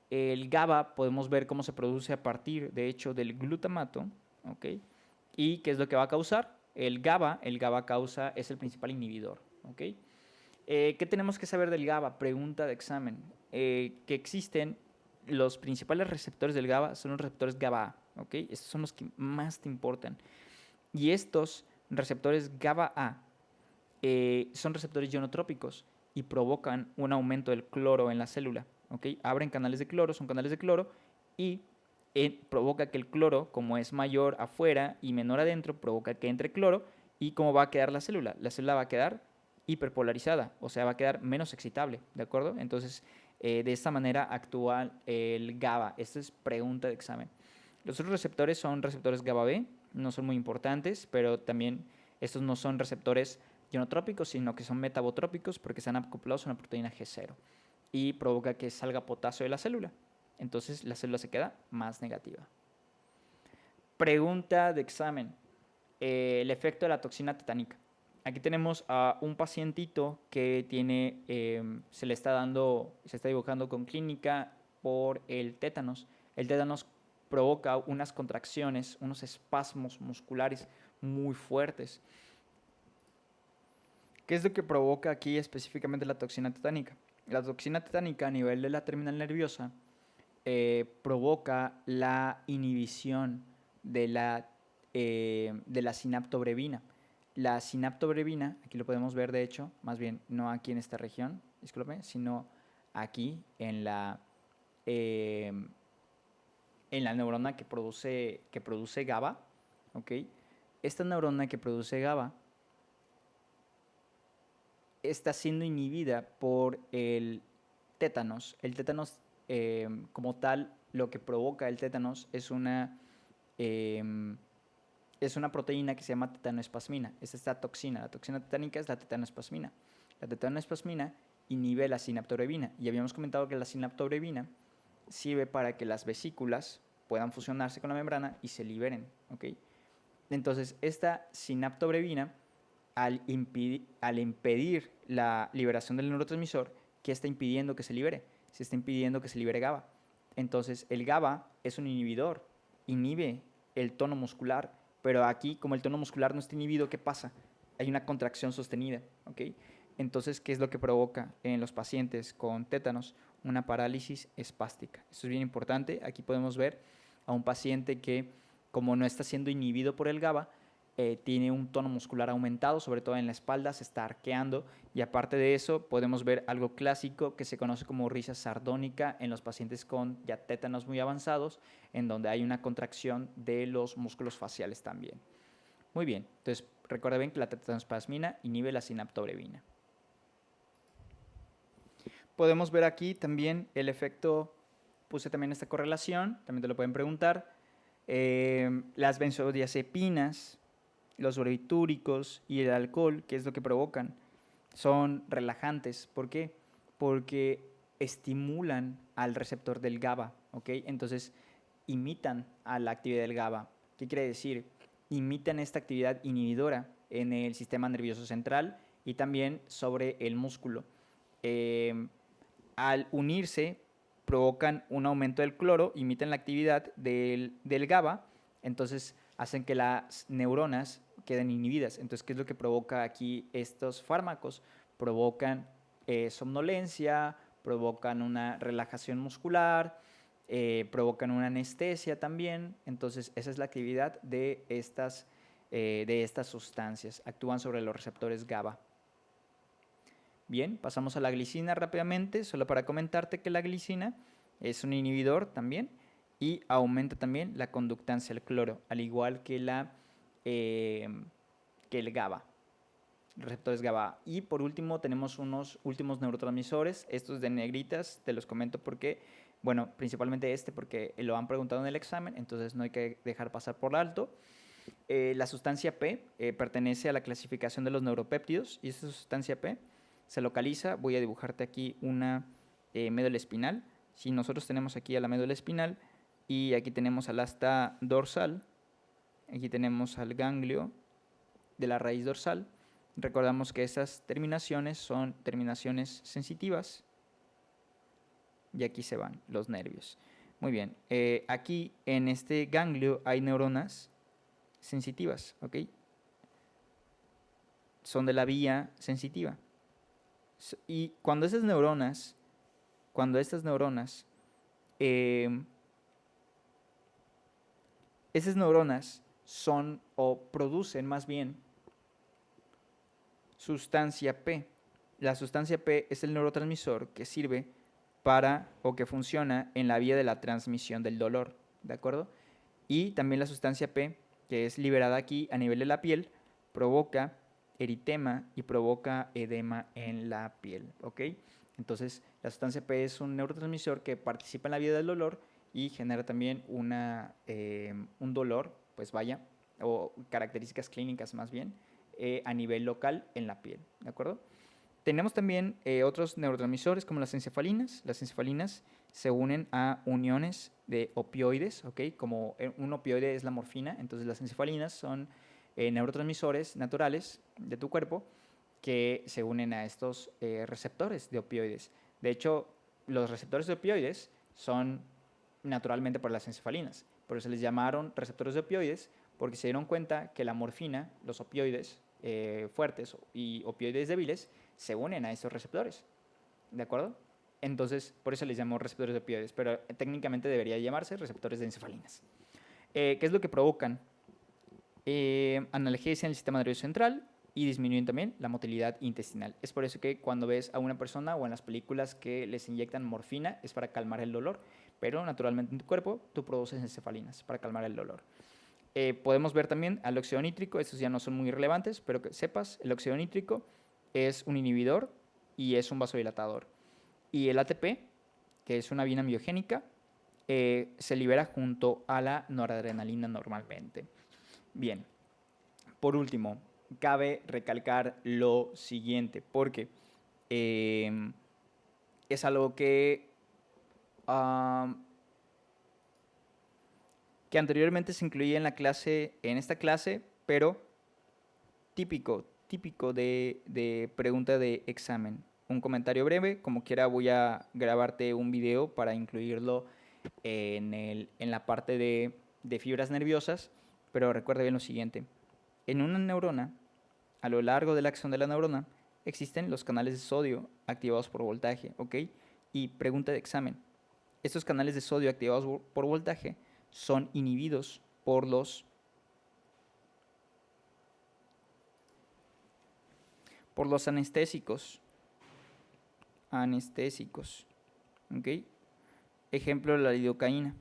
El GABA podemos ver cómo se produce a partir, de hecho, del glutamato, ¿ok? ¿Y qué es lo que va a causar? El GABA es el principal inhibidor, ¿ok? ¿Qué tenemos que saber del GABA? Pregunta de examen. Que existen los principales receptores del GABA son los receptores GABA-A, ¿ok? Estos son los que más te importan. Y estos receptores GABA-A son receptores ionotrópicos y provocan un aumento del cloro en la célula, ¿ok? Abren canales de cloro, son canales de cloro y provoca que el cloro, como es mayor afuera y menor adentro, provoca que entre cloro. ¿Y cómo va a quedar la célula? La célula va a quedar hiperpolarizada, o sea, va a quedar menos excitable, ¿de acuerdo? Entonces, de esta manera actúa el GABA. Esta es pregunta de examen. Los otros receptores son receptores GABA-B, no son muy importantes, pero también estos no son receptores ionotrópicos, sino que son metabotrópicos porque están acoplados a una proteína G0 y provoca que salga potasio de la célula. Entonces la célula se queda más negativa. Pregunta de examen. El efecto de la toxina tetánica. Aquí tenemos a un pacientito que tiene, se está dibujando con clínica por el tétanos. El tétanos provoca unas contracciones, unos espasmos musculares muy fuertes. ¿Qué es lo que provoca aquí específicamente la toxina tetánica? La toxina tetánica a nivel de la terminal nerviosa provoca la inhibición de la sinaptobrevina. La sinaptobrevina, aquí lo podemos ver de hecho, más bien no aquí en esta región, disculpe, sino aquí en la neurona que produce GABA, ¿ok? Esta neurona que produce GABA está siendo inhibida por el tétanos. El tétanos, como tal, lo que provoca el tétanos em, es una proteína que se llama tetanoespasmina. Es esta toxina. La toxina tetánica es la tetanoespasmina. La tetanoespasmina inhibe la sinaptobrevina. Y habíamos comentado que la sinaptobrevina sirve para que las vesículas puedan fusionarse con la membrana y se liberen. ¿Okay? Entonces, esta sinaptobrevina, al impedir la liberación del neurotransmisor, ¿qué está impidiendo que se libere? Se está impidiendo que se libere GABA. Entonces, el GABA es un inhibidor, inhibe el tono muscular, pero aquí, como el tono muscular no está inhibido, ¿qué pasa? Hay una contracción sostenida, ¿ok? Entonces, ¿qué es lo que provoca en los pacientes con tétanos? Una parálisis espástica. Esto es bien importante. Aquí podemos ver a un paciente que, como no está siendo inhibido por el GABA, tiene un tono muscular aumentado, sobre todo en la espalda, se está arqueando, y aparte de eso podemos ver algo clásico que se conoce como risa sardónica en los pacientes con ya tétanos muy avanzados, en donde hay una contracción de los músculos faciales también. Muy bien, entonces recuerda bien que la tetanospasmina inhibe la sinaptobrevina. Podemos ver aquí también el efecto, puse también esta correlación, también te lo pueden preguntar, las benzodiazepinas, los barbitúricos y el alcohol, ¿qué es lo que provocan? Son relajantes. ¿Por qué? Porque estimulan al receptor del GABA, ¿ok? Entonces, imitan a la actividad del GABA. ¿Qué quiere decir? Imitan esta actividad inhibidora en el sistema nervioso central y también sobre el músculo. Al unirse, provocan un aumento del cloro, imitan la actividad del GABA, entonces hacen que las neuronas queden inhibidas. Entonces, ¿qué es lo que provoca aquí estos fármacos? Provocan somnolencia, provocan una relajación muscular, provocan una anestesia también. Entonces, esa es la actividad de estas sustancias. Actúan sobre los receptores GABA. Bien, pasamos a la glicina rápidamente, solo para comentarte que la glicina es un inhibidor también y aumenta también la conductancia al cloro, al igual que el GABA, receptores GABA. Y por último tenemos unos últimos neurotransmisores, estos de negritas, te los comento porque, bueno, principalmente porque lo han preguntado en el examen, entonces no hay que dejar pasar por alto. La sustancia P pertenece a la clasificación de los neuropéptidos y esta sustancia P se localiza, voy a dibujarte aquí una médula espinal. Si nosotros tenemos aquí a la médula espinal y aquí tenemos al asta dorsal, aquí tenemos al ganglio de la raíz dorsal, recordamos que esas terminaciones son terminaciones sensitivas y aquí se van los nervios. Muy bien, aquí en este ganglio hay neuronas sensitivas, ¿ok? Son de la vía sensitiva. Y cuando estas neuronas son o producen más bien sustancia P. La sustancia P es el neurotransmisor que sirve para o que funciona en la vía de la transmisión del dolor, ¿de acuerdo? Y también la sustancia P, que es liberada aquí a nivel de la piel, provoca eritema y provoca edema en la piel, ¿ok? Entonces, la sustancia P es un neurotransmisor que participa en la vía del dolor y genera también un dolor, pues vaya, o características clínicas más bien, a nivel local en la piel, ¿de acuerdo? Tenemos también otros neurotransmisores como las encefalinas. Las encefalinas se unen a uniones de opioides, ¿ok? Como un opioide es la morfina, entonces las encefalinas son neurotransmisores naturales de tu cuerpo que se unen a estos receptores de opioides. De hecho, los receptores de opioides son naturalmente por las encefalinas, pero se les llamaron receptores de opioides porque se dieron cuenta que la morfina, los opioides fuertes y opioides débiles se unen a estos receptores, ¿de acuerdo? Entonces, por eso les llamamos receptores de opioides, pero técnicamente debería llamarse receptores de encefalinas. ¿Qué es lo que provocan? Analgesia en el sistema nervioso central y disminuyen también la motilidad intestinal. Es por eso que cuando ves a una persona o en las películas que les inyectan morfina es para calmar el dolor, pero naturalmente en tu cuerpo tú produces encefalinas para calmar el dolor. Podemos ver también al óxido nítrico, estos ya no son muy relevantes, pero que sepas, el óxido nítrico es un inhibidor y es un vasodilatador. Y el ATP, que es una vía biogénica, se libera junto a la noradrenalina normalmente. Bien, por último, cabe recalcar lo siguiente, porque es algo que anteriormente se incluía en la clase, en esta clase, pero típico de pregunta de examen. Un comentario breve, como quiera voy a grabarte un video para incluirlo en la parte de fibras nerviosas, pero recuerda bien lo siguiente. En una neurona, a lo largo de la acción de la neurona, existen los canales de sodio activados por voltaje, ¿ok? Y pregunta de examen. Estos canales de sodio activados por voltaje son inhibidos por los anestésicos. ¿Ok? Ejemplo, la lidocaína.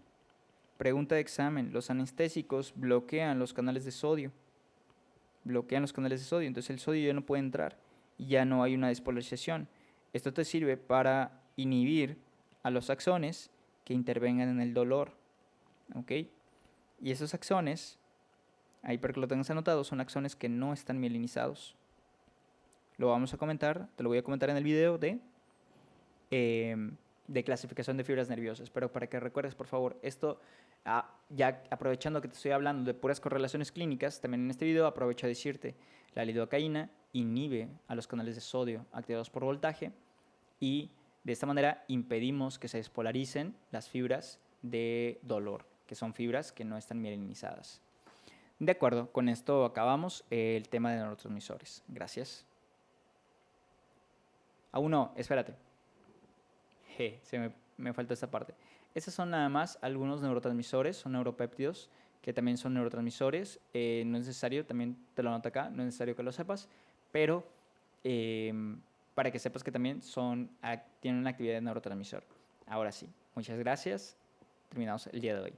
Pregunta de examen. Los anestésicos bloquean los canales de sodio. Entonces el sodio ya no puede entrar y ya no hay una despolarización. Esto te sirve para inhibir a los axones que intervengan en el dolor. ¿Ok? Y esos axones, ahí para que lo tengas anotado, son axones que no están mielinizados. Lo vamos a comentar, te lo voy a comentar en el video de clasificación de fibras nerviosas. Pero para que recuerdes, por favor, esto, ya aprovechando que te estoy hablando de puras correlaciones clínicas, también en este video aprovecho a decirte, la lidocaína inhibe a los canales de sodio activados por voltaje y de esta manera impedimos que se despolaricen las fibras de dolor, que son fibras que no están mielinizadas. De acuerdo, con esto acabamos el tema de neurotransmisores. Gracias. Aún no, espérate. Me falta esta parte. Estos son nada más algunos neurotransmisores, son neuropéptidos, que también son neurotransmisores. No es necesario, también te lo anoto acá, no es necesario que lo sepas, pero para que sepas que también tienen una actividad de neurotransmisor. Ahora sí, muchas gracias. Terminamos el día de hoy.